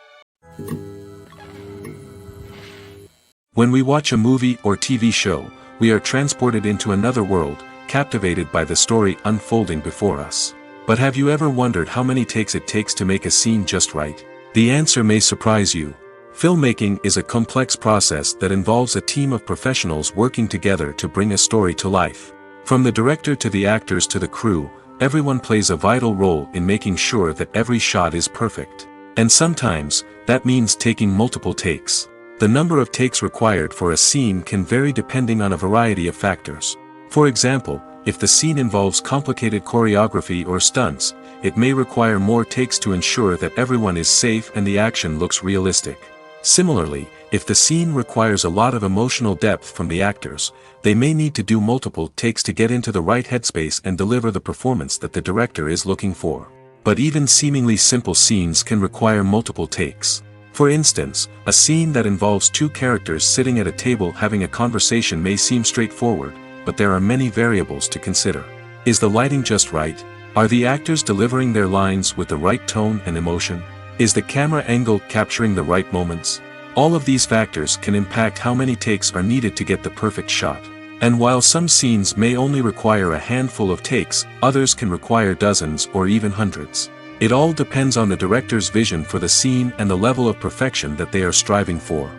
When we watch a movie or TV show, we are transported into another world, captivated by the story unfolding before us. But have you ever wondered how many takes it takes to make a scene just right? The answer may surprise you. Filmmaking is a complex process that involves a team of professionals working together to bring a story to life. From the director to the actors to the crew, everyone plays a vital role in making sure that every shot is perfect. And sometimes, that means taking multiple takes. The number of takes required for a scene can vary depending on a variety of factors. For example, if the scene involves complicated choreography or stunts, it may require more takes to ensure that everyone is safe and the action looks realistic. Similarly, if the scene requires a lot of emotional depth from the actors, they may need to do multiple takes to get into the right headspace and deliver the performance that the director is looking for. But even seemingly simple scenes can require multiple takes. For instance, a scene that involves two characters sitting at a table having a conversation may seem straightforward, but there are many variables to consider. Is the lighting just right? Are the actors delivering their lines with the right tone and emotion? Is the camera angle capturing the right moments? All of these factors can impact how many takes are needed to get the perfect shot. And while some scenes may only require a handful of takes, others can require dozens or even hundreds. It all depends on the director's vision for the scene and the level of perfection that they are striving for.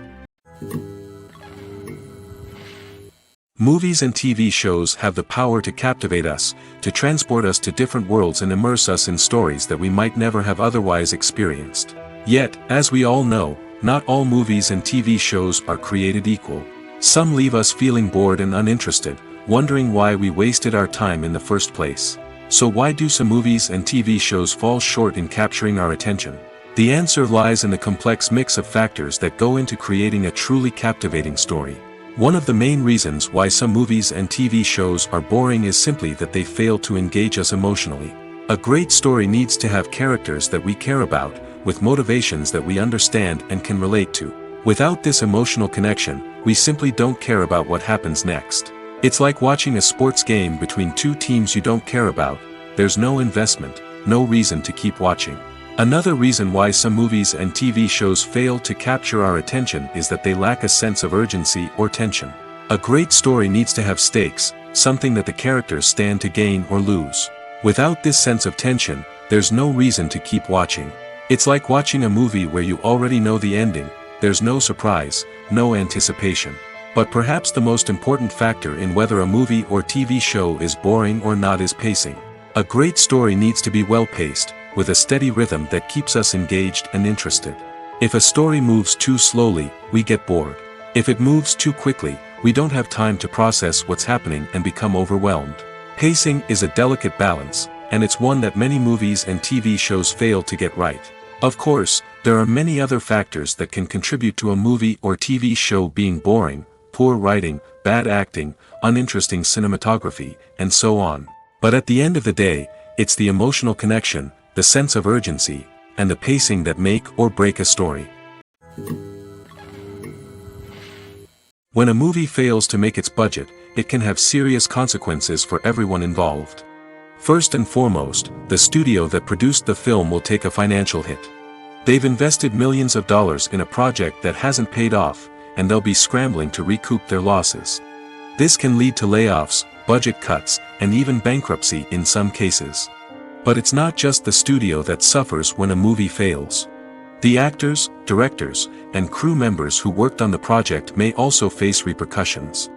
Movies and TV shows have the power to captivate us, to transport us to different worlds and immerse us in stories that we might never have otherwise experienced. Yet, as we all know, not all movies and TV shows are created equal. Some leave us feeling bored and uninterested, wondering why we wasted our time in the first place. So why do some movies and TV shows fall short in capturing our attention? The answer lies in the complex mix of factors that go into creating a truly captivating story. One of the main reasons why some movies and TV shows are boring is simply that they fail to engage us emotionally. A great story needs to have characters that we care about, with motivations that we understand and can relate to. Without this emotional connection, we simply don't care about what happens next. It's like watching a sports game between two teams you don't care about. There's no investment, no reason to keep watching. Another reason why some movies and TV shows fail to capture our attention is that they lack a sense of urgency or tension. A great story needs to have stakes, something that the characters stand to gain or lose. Without this sense of tension, there's no reason to keep watching. It's like watching a movie where you already know the ending. There's no surprise, no anticipation. But perhaps the most important factor in whether a movie or TV show is boring or not is pacing. A great story needs to be well-paced, with a steady rhythm that keeps us engaged and interested. If a story moves too slowly, we get bored. If it moves too quickly, we don't have time to process what's happening and become overwhelmed. Pacing is a delicate balance, and it's one that many movies and TV shows fail to get right. Of course, there are many other factors that can contribute to a movie or TV show being boring: poor writing, bad acting, uninteresting cinematography, and so on. But at the end of the day, it's the emotional connection, the sense of urgency, and the pacing that make or break a story. When a movie fails to make its budget, it can have serious consequences for everyone involved. First and foremost, the studio that produced the film will take a financial hit. They've invested millions of dollars in a project that hasn't paid off, and they'll be scrambling to recoup their losses. This can lead to layoffs, budget cuts, and even bankruptcy in some cases. But it's not just the studio that suffers when a movie fails. The actors, directors, and crew members who worked on the project may also face repercussions.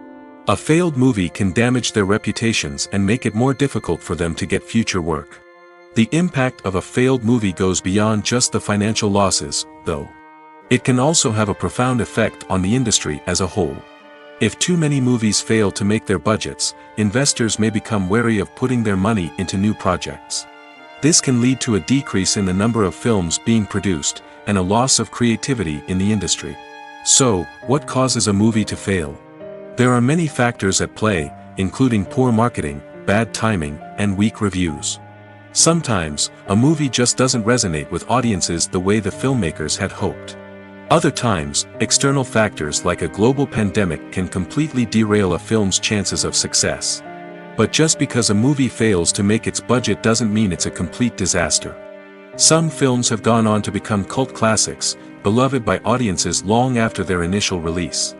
A failed movie can damage their reputations and make it more difficult for them to get future work. The impact of a failed movie goes beyond just the financial losses, though. It can also have a profound effect on the industry as a whole. If too many movies fail to make their budgets, investors may become wary of putting their money into new projects. This can lead to a decrease in the number of films being produced, and a loss of creativity in the industry. So, what causes a movie to fail? There are many factors at play, including poor marketing, bad timing, and weak reviews. Sometimes, a movie just doesn't resonate with audiences the way the filmmakers had hoped. Other times, external factors like a global pandemic can completely derail a film's chances of success. But just because a movie fails to make its budget doesn't mean it's a complete disaster. Some films have gone on to become cult classics, beloved by audiences long after their initial release.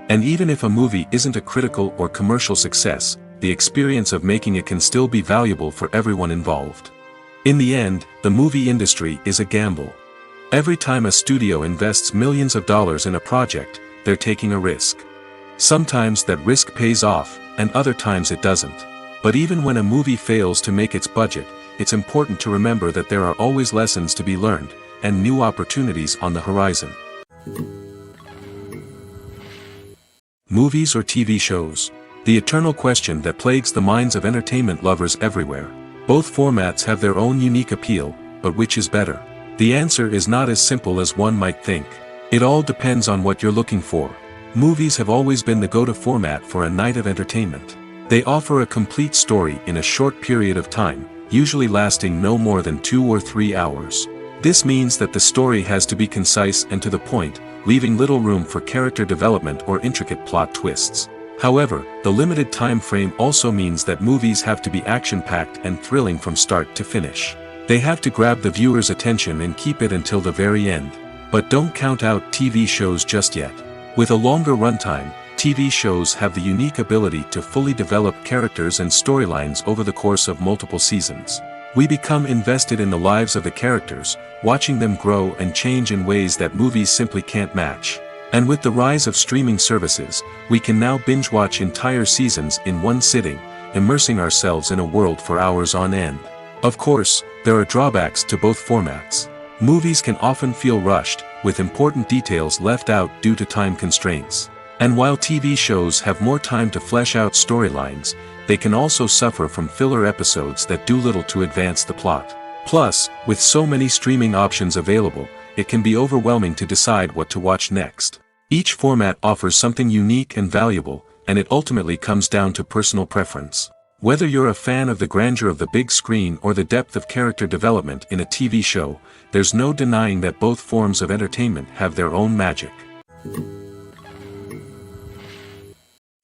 And even if a movie isn't a critical or commercial success, the experience of making it can still be valuable for everyone involved. In the end, the movie industry is a gamble. Every time a studio invests millions of dollars in a project, they're taking a risk. Sometimes that risk pays off, and other times it doesn't. But even when a movie fails to make its budget, it's important to remember that there are always lessons to be learned, and new opportunities on the horizon. Movies or TV shows? The eternal question that plagues the minds of entertainment lovers everywhere. Both formats have their own unique appeal, but which is better? The answer is not as simple as one might think. It all depends on what you're looking for. Movies have always been the go-to format for a night of entertainment. They offer a complete story in a short period of time, usually lasting no more than 2 or 3 hours. This means that the story has to be concise and to the point, leaving little room for character development or intricate plot twists. However, the limited time frame also means that movies have to be action-packed and thrilling from start to finish. They have to grab the viewer's attention and keep it until the very end. But don't count out TV shows just yet. With a longer runtime, TV shows have the unique ability to fully develop characters and storylines over the course of multiple seasons. We become invested in the lives of the characters, watching them grow and change in ways that movies simply can't match. And with the rise of streaming services, we can now binge-watch entire seasons in one sitting, immersing ourselves in a world for hours on end. Of course, there are drawbacks to both formats. Movies can often feel rushed, with important details left out due to time constraints. And while TV shows have more time to flesh out storylines, they can also suffer from filler episodes that do little to advance the plot. Plus, with so many streaming options available, it can be overwhelming to decide what to watch next. Each format offers something unique and valuable, and it ultimately comes down to personal preference. Whether you're a fan of the grandeur of the big screen or the depth of character development in a TV show, there's no denying that both forms of entertainment have their own magic.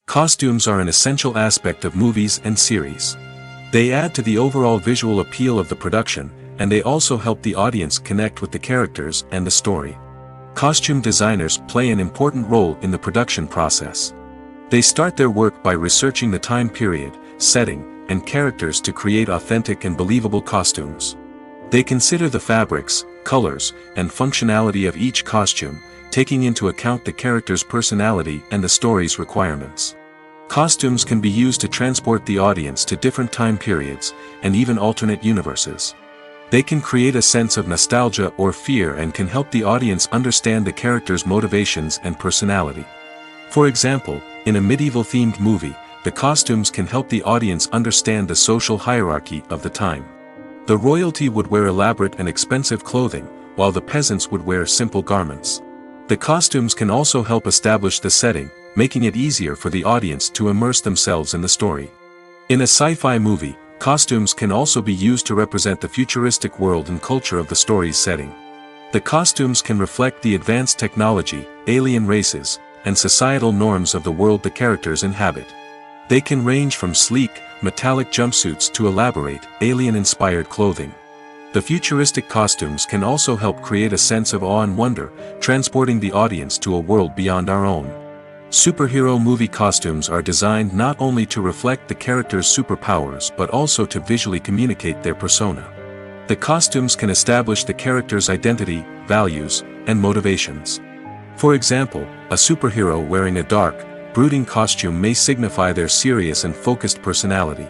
Costumes are an essential aspect of movies and series. They add to the overall visual appeal of the production, and they also help the audience connect with the characters and the story. Costume designers play an important role in the production process. They start their work by researching the time period, setting, and characters to create authentic and believable costumes. They consider the fabrics, colors, and functionality of each costume, taking into account the character's personality and the story's requirements. Costumes can be used to transport the audience to different time periods, and even alternate universes. They can create a sense of nostalgia or fear and can help the audience understand the character's motivations and personality. For example, in a medieval-themed movie, the costumes can help the audience understand the social hierarchy of the time. The royalty would wear elaborate and expensive clothing, while the peasants would wear simple garments. The costumes can also help establish the setting, making it easier for the audience to immerse themselves in the story. In a sci-fi movie, costumes can also be used to represent the futuristic world and culture of the story's setting. The costumes can reflect the advanced technology, alien races, and societal norms of the world the characters inhabit. They can range from sleek, metallic jumpsuits to elaborate, alien-inspired clothing. The futuristic costumes can also help create a sense of awe and wonder, transporting the audience to a world beyond our own. Superhero movie costumes are designed not only to reflect the character's superpowers but also to visually communicate their persona. The costumes can establish the character's identity, values, and motivations. For example, a superhero wearing a dark, brooding costume may signify their serious and focused personality.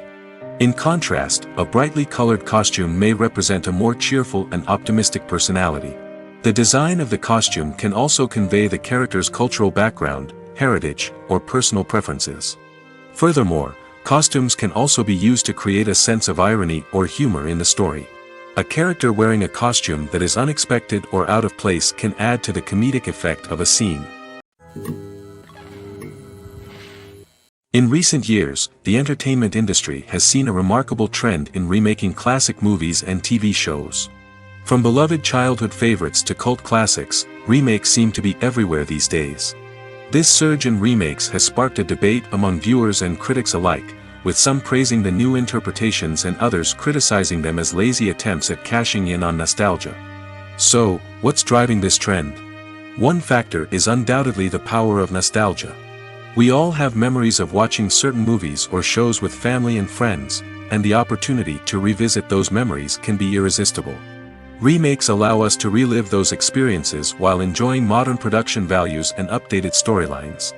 In contrast, a brightly colored costume may represent a more cheerful and optimistic personality. The design of the costume can also convey the character's cultural background, heritage, or personal preferences. Furthermore, costumes can also be used to create a sense of irony or humor in the story. A character wearing a costume that is unexpected or out of place can add to the comedic effect of a scene. In recent years, the entertainment industry has seen a remarkable trend in remaking classic movies and TV shows. From beloved childhood favorites to cult classics, remakes seem to be everywhere these days. This surge in remakes has sparked a debate among viewers and critics alike, with some praising the new interpretations and others criticizing them as lazy attempts at cashing in on nostalgia. So, what's driving this trend? One factor is undoubtedly the power of nostalgia. We all have memories of watching certain movies or shows with family and friends, and the opportunity to revisit those memories can be irresistible. Remakes allow us to relive those experiences while enjoying modern production values and updated storylines.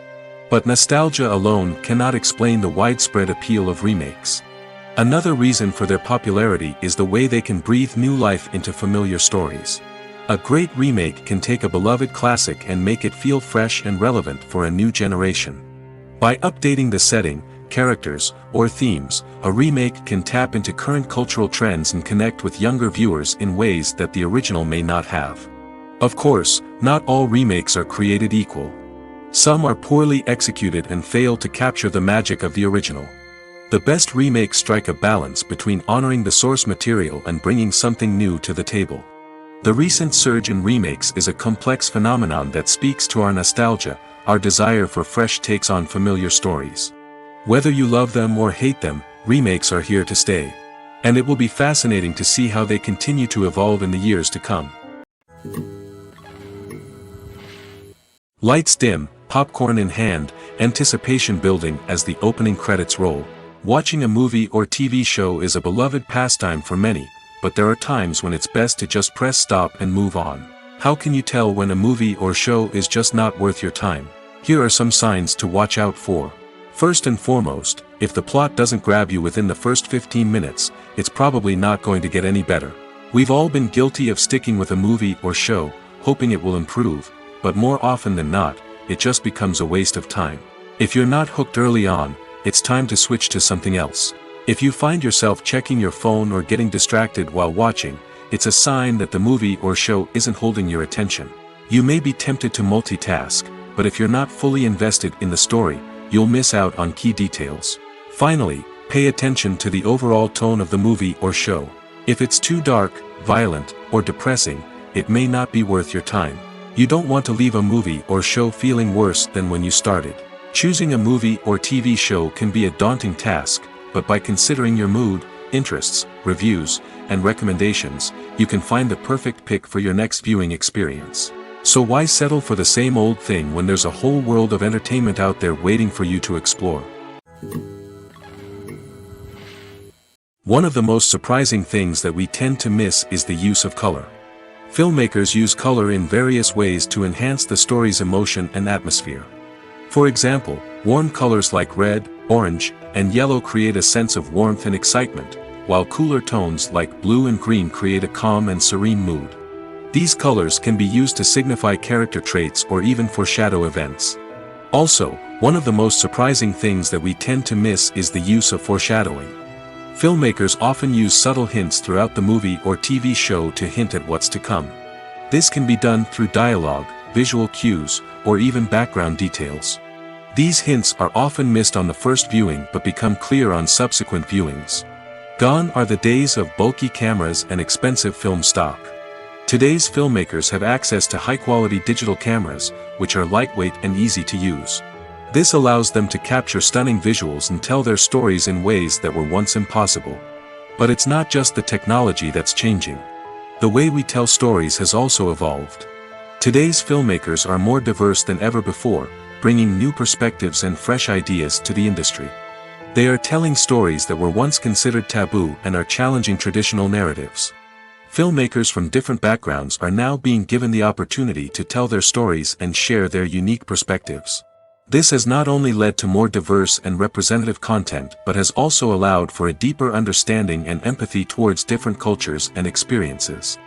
But nostalgia alone cannot explain the widespread appeal of remakes. Another reason for their popularity is the way they can breathe new life into familiar stories. A great remake can take a beloved classic and make it feel fresh and relevant for a new generation. By updating the setting, characters, or themes, a remake can tap into current cultural trends and connect with younger viewers in ways that the original may not have. Of course, not all remakes are created equal. Some are poorly executed and fail to capture the magic of the original. The best remakes strike a balance between honoring the source material and bringing something new to the table. The recent surge in remakes is a complex phenomenon that speaks to our nostalgia, our desire for fresh takes on familiar stories. Whether you love them or hate them, remakes are here to stay. And it will be fascinating to see how they continue to evolve in the years to come. Lights dim, popcorn in hand, anticipation building as the opening credits roll. Watching a movie or TV show is a beloved pastime for many, but there are times when it's best to just press stop and move on. How can you tell when a movie or show is just not worth your time? Here are some signs to watch out for. First and foremost, if the plot doesn't grab you within the first 15 minutes, it's probably not going to get any better. We've all been guilty of sticking with a movie or show, hoping it will improve, but more often than not, it just becomes a waste of time. If you're not hooked early on, it's time to switch to something else. If you find yourself checking your phone or getting distracted while watching, it's a sign that the movie or show isn't holding your attention. You may be tempted to multitask, but if you're not fully invested in the story, you'll miss out on key details. Finally, pay attention to the overall tone of the movie or show. If it's too dark, violent, or depressing, it may not be worth your time. You don't want to leave a movie or show feeling worse than when you started. Choosing a movie or TV show can be a daunting task, but by considering your mood, interests, reviews, and recommendations, you can find the perfect pick for your next viewing experience. So why settle for the same old thing when there's a whole world of entertainment out there waiting for you to explore? One of the most surprising things that we tend to miss is the use of color. Filmmakers use color in various ways to enhance the story's emotion and atmosphere. For example, warm colors like red, orange, and yellow create a sense of warmth and excitement, while cooler tones like blue and green create a calm and serene mood. These colors can be used to signify character traits or even foreshadow events. Also, one of the most surprising things that we tend to miss is the use of foreshadowing. Filmmakers often use subtle hints throughout the movie or TV show to hint at what's to come. This can be done through dialogue, visual cues, or even background details. These hints are often missed on the first viewing but become clear on subsequent viewings. Gone are the days of bulky cameras and expensive film stock. Today's filmmakers have access to high-quality digital cameras, which are lightweight and easy to use. This allows them to capture stunning visuals and tell their stories in ways that were once impossible. But it's not just the technology that's changing. The way we tell stories has also evolved. Today's filmmakers are more diverse than ever before, bringing new perspectives and fresh ideas to the industry. They are telling stories that were once considered taboo and are challenging traditional narratives. Filmmakers from different backgrounds are now being given the opportunity to tell their stories and share their unique perspectives. This has not only led to more diverse and representative content but has also allowed for a deeper understanding and empathy towards different cultures and experiences.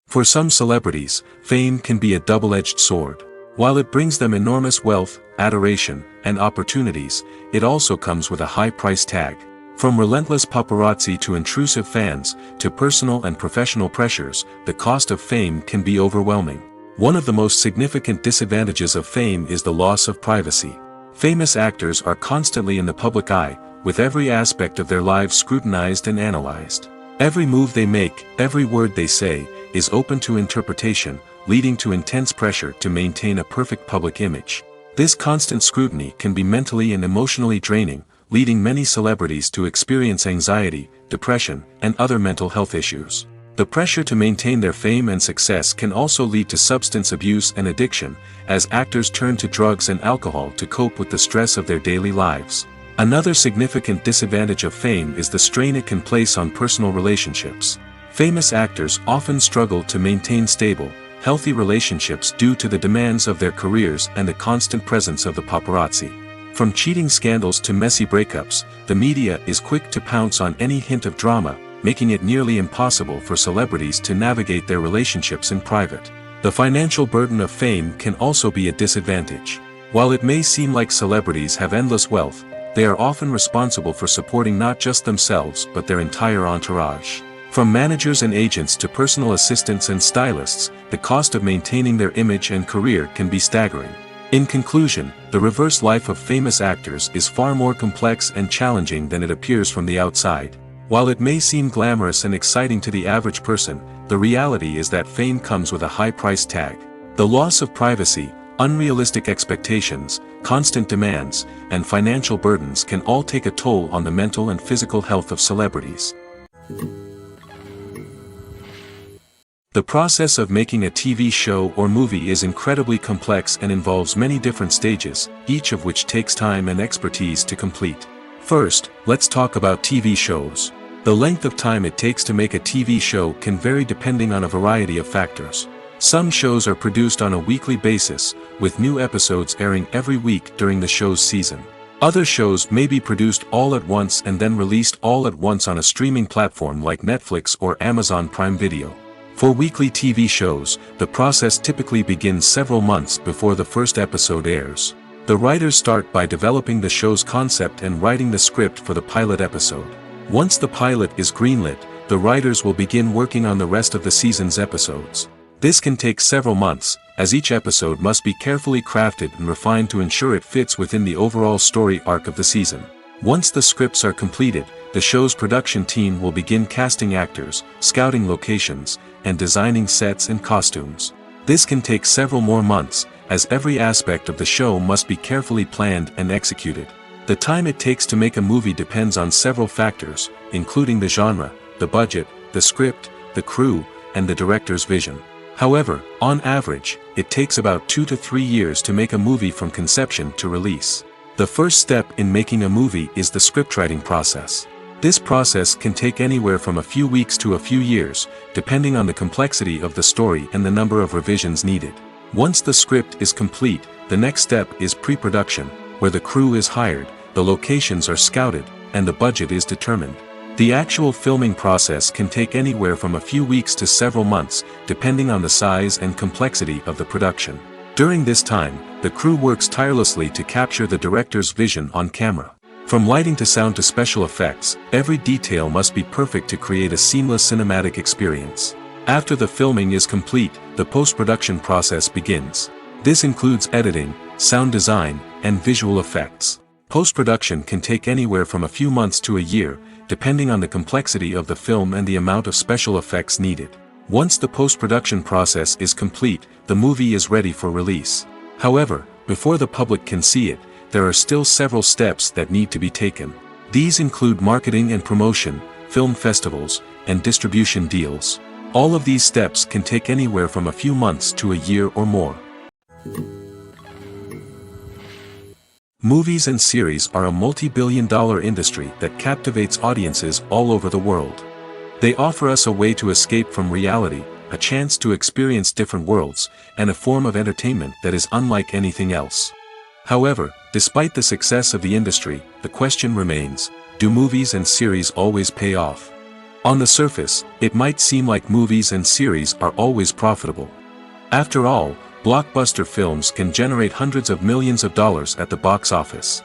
For some celebrities, fame can be a double-edged sword. While it brings them enormous wealth, adoration, and opportunities, it also comes with a high price tag. From relentless paparazzi to intrusive fans, to personal and professional pressures, the cost of fame can be overwhelming. One of the most significant disadvantages of fame is the loss of privacy. Famous actors are constantly in the public eye, with every aspect of their lives scrutinized and analyzed. Every move they make, every word they say, is open to interpretation, leading to intense pressure to maintain a perfect public image. This constant scrutiny can be mentally and emotionally draining, leading many celebrities to experience anxiety, depression, and other mental health issues. The pressure to maintain their fame and success can also lead to substance abuse and addiction, as actors turn to drugs and alcohol to cope with the stress of their daily lives. Another significant disadvantage of fame is the strain it can place on personal relationships. Famous actors often struggle to maintain stable, healthy relationships due to the demands of their careers and the constant presence of the paparazzi. From cheating scandals to messy breakups, the media is quick to pounce on any hint of drama, making it nearly impossible for celebrities to navigate their relationships in private. The financial burden of fame can also be a disadvantage. While it may seem like celebrities have endless wealth, they are often responsible for supporting not just themselves but their entire entourage. From managers and agents to personal assistants and stylists, the cost of maintaining their image and career can be staggering. In conclusion, the reverse life of famous actors is far more complex and challenging than it appears from the outside. While it may seem glamorous and exciting to the average person, the reality is that fame comes with a high price tag. The loss of privacy, unrealistic expectations, constant demands, and financial burdens can all take a toll on the mental and physical health of celebrities. The process of making a TV show or movie is incredibly complex and involves many different stages, each of which takes time and expertise to complete. First, let's talk about TV shows. The length of time it takes to make a TV show can vary depending on a variety of factors. Some shows are produced on a weekly basis, with new episodes airing every week during the show's season. Other shows may be produced all at once and then released all at once on a streaming platform like Netflix or Amazon Prime Video. For weekly TV shows, the process typically begins several months before the first episode airs. The writers start by developing the show's concept and writing the script for the pilot episode. Once the pilot is greenlit, the writers will begin working on the rest of the season's episodes. This can take several months, as each episode must be carefully crafted and refined to ensure it fits within the overall story arc of the season. Once the scripts are completed, the show's production team will begin casting actors, scouting locations, and designing sets and costumes. This can take several more months, as every aspect of the show must be carefully planned and executed. The time it takes to make a movie depends on several factors, including the genre, the budget, the script, the crew, and the director's vision. However, on average, it takes about 2 to 3 years to make a movie from conception to release. The first step in making a movie is the scriptwriting process. This process can take anywhere from a few weeks to a few years, depending on the complexity of the story and the number of revisions needed. Once the script is complete, the next step is pre-production, where the crew is hired, the locations are scouted, and the budget is determined. The actual filming process can take anywhere from a few weeks to several months, depending on the size and complexity of the production. During this time, the crew works tirelessly to capture the director's vision on camera. From lighting to sound to special effects, every detail must be perfect to create a seamless cinematic experience. After the filming is complete, the post-production process begins. This includes editing, sound design, and visual effects. Post-production can take anywhere from a few months to a year, depending on the complexity of the film and the amount of special effects needed. Once the post-production process is complete, the movie is ready for release. However, before the public can see it, there are still several steps that need to be taken. These include marketing and promotion, film festivals, and distribution deals. All of these steps can take anywhere from a few months to a year or more. Movies and series are a multi-billion-dollar industry that captivates audiences all over the world. They offer us a way to escape from reality, a chance to experience different worlds, and a form of entertainment that is unlike anything else. However, despite the success of the industry, the question remains, do movies and series always pay off? On the surface, it might seem like movies and series are always profitable. After all, blockbuster films can generate hundreds of millions of dollars at the box office.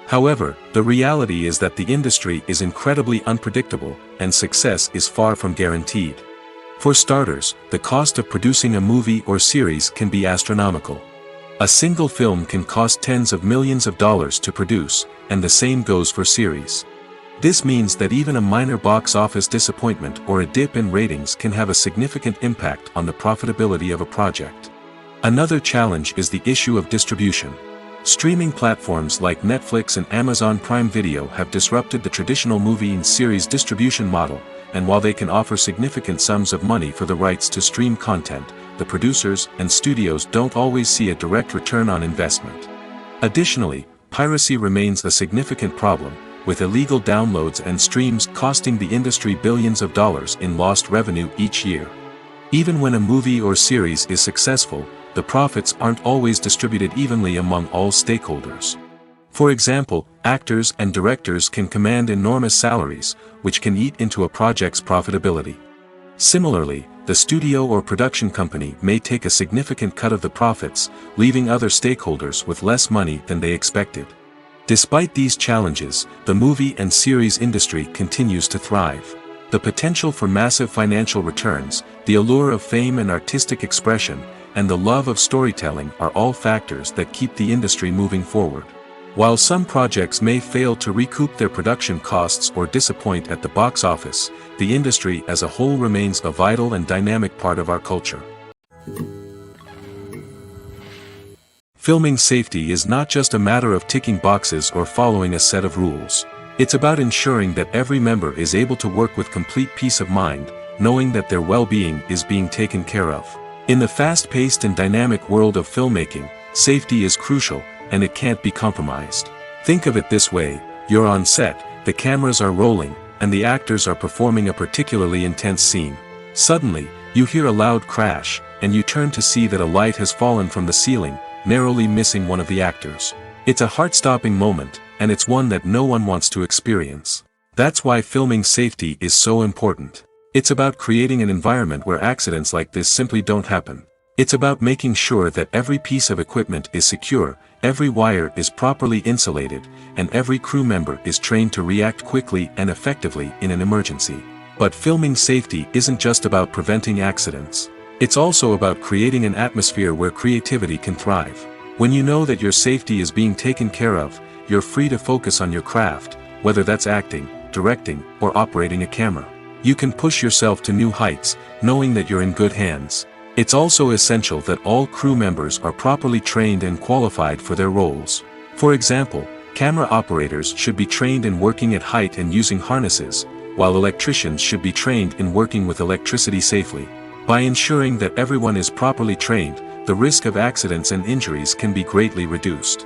However, the reality is that the industry is incredibly unpredictable, and success is far from guaranteed. For starters, the cost of producing a movie or series can be astronomical. A single film can cost tens of millions of dollars to produce, and the same goes for series. This means that even a minor box office disappointment or a dip in ratings can have a significant impact on the profitability of a project. Another challenge is the issue of distribution. Streaming platforms like Netflix and Amazon Prime Video have disrupted the traditional movie and series distribution model, and while they can offer significant sums of money for the rights to stream content, the producers and studios don't always see a direct return on investment. Additionally, piracy remains a significant problem, with illegal downloads and streams costing the industry billions of dollars in lost revenue each year. Even when a movie or series is successful, the profits aren't always distributed evenly among all stakeholders. For example, actors and directors can command enormous salaries, which can eat into a project's profitability. Similarly, the studio or production company may take a significant cut of the profits, leaving other stakeholders with less money than they expected. Despite these challenges, the movie and series industry continues to thrive. The potential for massive financial returns, the allure of fame and artistic expression, and the love of storytelling are all factors that keep the industry moving forward. While some projects may fail to recoup their production costs or disappoint at the box office, the industry as a whole remains a vital and dynamic part of our culture. Filming safety is not just a matter of ticking boxes or following a set of rules. It's about ensuring that every member is able to work with complete peace of mind, knowing that their well-being is being taken care of. In the fast-paced and dynamic world of filmmaking, safety is crucial, and it can't be compromised. Think of it this way: you're on set, the cameras are rolling, and the actors are performing a particularly intense scene. Suddenly, you hear a loud crash, and you turn to see that a light has fallen from the ceiling, narrowly missing one of the actors. It's a heart-stopping moment, and it's one that no one wants to experience. That's why filming safety is so important. It's about creating an environment where accidents like this simply don't happen. It's about making sure that every piece of equipment is secure, every wire is properly insulated, and every crew member is trained to react quickly and effectively in an emergency. But filming safety isn't just about preventing accidents. It's also about creating an atmosphere where creativity can thrive. When you know that your safety is being taken care of, you're free to focus on your craft, whether that's acting, directing, or operating a camera. You can push yourself to new heights, knowing that you're in good hands. It's also essential that all crew members are properly trained and qualified for their roles. For example, camera operators should be trained in working at height and using harnesses, while electricians should be trained in working with electricity safely. By ensuring that everyone is properly trained, the risk of accidents and injuries can be greatly reduced.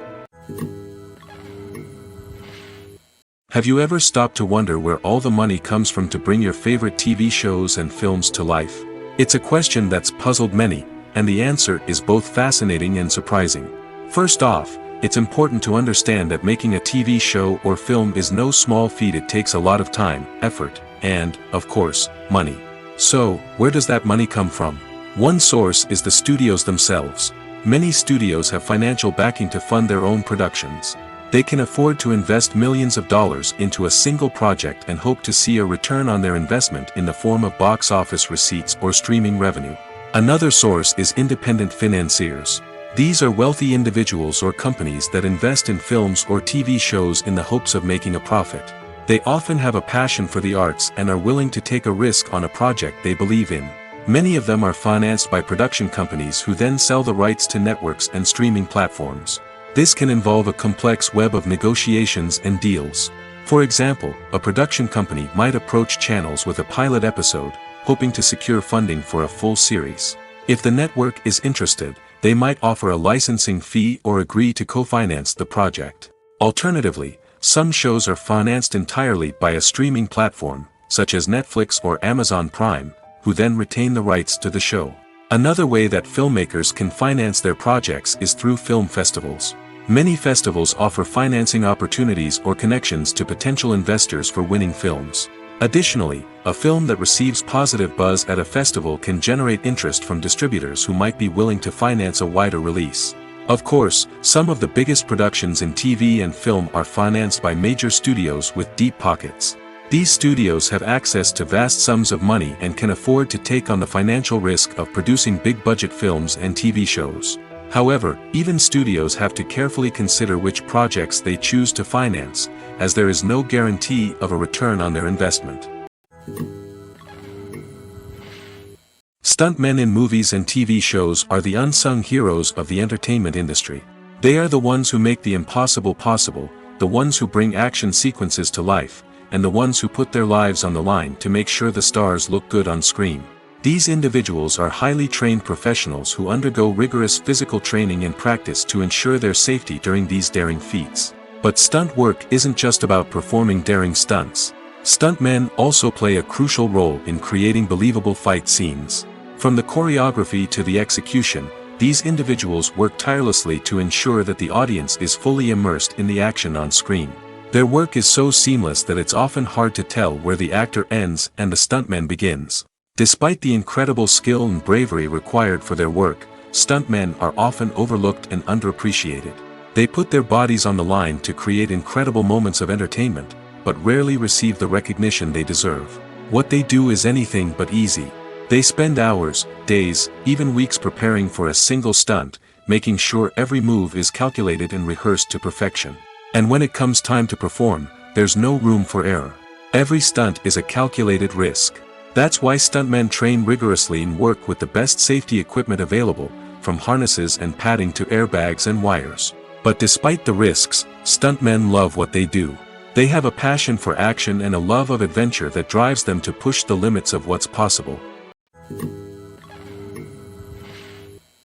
Have you ever stopped to wonder where all the money comes from to bring your favorite TV shows and films to life? It's a question that's puzzled many, and the answer is both fascinating and surprising. First off, it's important to understand that making a TV show or film is no small feat. It takes a lot of time, effort, and, of course, money. So, where does that money come from? One source is the studios themselves. Many studios have financial backing to fund their own productions. They can afford to invest millions of dollars into a single project and hope to see a return on their investment in the form of box office receipts or streaming revenue. Another source is independent financiers. These are wealthy individuals or companies that invest in films or TV shows in the hopes of making a profit. They often have a passion for the arts and are willing to take a risk on a project they believe in. Many of them are financed by production companies who then sell the rights to networks and streaming platforms. This can involve a complex web of negotiations and deals. For example, a production company might approach channels with a pilot episode, hoping to secure funding for a full series. If the network is interested, they might offer a licensing fee or agree to co-finance the project. Alternatively, some shows are financed entirely by a streaming platform, such as Netflix or Amazon Prime, who then retain the rights to the show. Another way that filmmakers can finance their projects is through film festivals. Many festivals offer financing opportunities or connections to potential investors for winning films. Additionally, a film that receives positive buzz at a festival can generate interest from distributors who might be willing to finance a wider release. Of course, some of the biggest productions in TV and film are financed by major studios with deep pockets. These studios have access to vast sums of money and can afford to take on the financial risk of producing big-budget films and TV shows. However, even studios have to carefully consider which projects they choose to finance, as there is no guarantee of a return on their investment. Stuntmen in movies and TV shows are the unsung heroes of the entertainment industry. They are the ones who make the impossible possible, the ones who bring action sequences to life, and the ones who put their lives on the line to make sure the stars look good on screen. These individuals are highly trained professionals who undergo rigorous physical training and practice to ensure their safety during these daring feats. But stunt work isn't just about performing daring stunts. Stuntmen also play a crucial role in creating believable fight scenes. From the choreography to the execution, these individuals work tirelessly to ensure that the audience is fully immersed in the action on screen. Their work is so seamless that it's often hard to tell where the actor ends and the stuntman begins. Despite the incredible skill and bravery required for their work, stuntmen are often overlooked and underappreciated. They put their bodies on the line to create incredible moments of entertainment, but rarely receive the recognition they deserve. What they do is anything but easy. They spend hours, days, even weeks preparing for a single stunt, making sure every move is calculated and rehearsed to perfection. And when it comes time to perform, there's no room for error. Every stunt is a calculated risk. That's why stuntmen train rigorously and work with the best safety equipment available, from harnesses and padding to airbags and wires. But despite the risks, stuntmen love what they do. They have a passion for action and a love of adventure that drives them to push the limits of what's possible.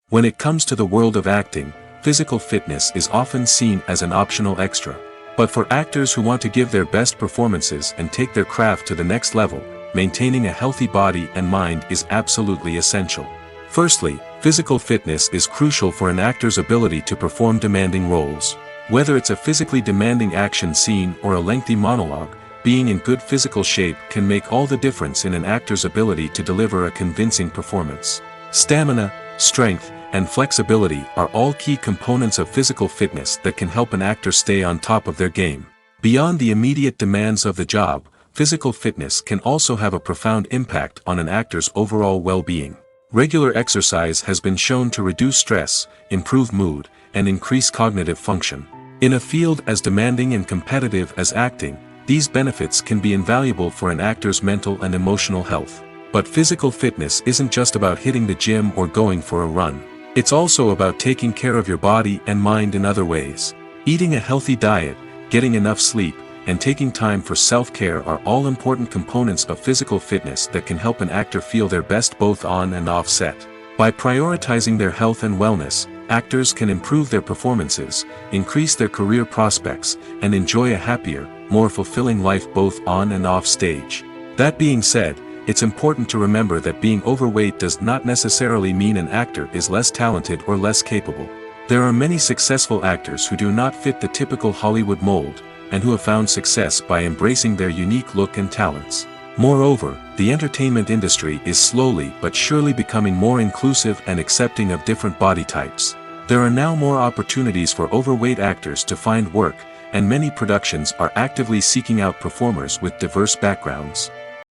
When it comes to the world of acting, physical fitness is often seen as an optional extra. But for actors who want to give their best performances and take their craft to the next level, maintaining a healthy body and mind is absolutely essential. Firstly, physical fitness is crucial for an actor's ability to perform demanding roles. Whether it's a physically demanding action scene or a lengthy monologue, being in good physical shape can make all the difference in an actor's ability to deliver a convincing performance. Stamina, strength, and flexibility are all key components of physical fitness that can help an actor stay on top of their game. Beyond the immediate demands of the job, physical fitness can also have a profound impact on an actor's overall well-being. Regular exercise has been shown to reduce stress, improve mood, and increase cognitive function. In a field as demanding and competitive as acting, these benefits can be invaluable for an actor's mental and emotional health. But physical fitness isn't just about hitting the gym or going for a run. It's also about taking care of your body and mind in other ways. Eating a healthy diet, getting enough sleep, and taking time for self-care are all important components of physical fitness that can help an actor feel their best both on and off set. By prioritizing their health and wellness, actors can improve their performances, increase their career prospects, and enjoy a happier, more fulfilling life both on and off stage. That being said, it's important to remember that being overweight does not necessarily mean an actor is less talented or less capable. There are many successful actors who do not fit the typical Hollywood mold, and who have found success by embracing their unique look and talents. Moreover, the entertainment industry is slowly but surely becoming more inclusive and accepting of different body types. There are now more opportunities for overweight actors to find work, and many productions are actively seeking out performers with diverse backgrounds.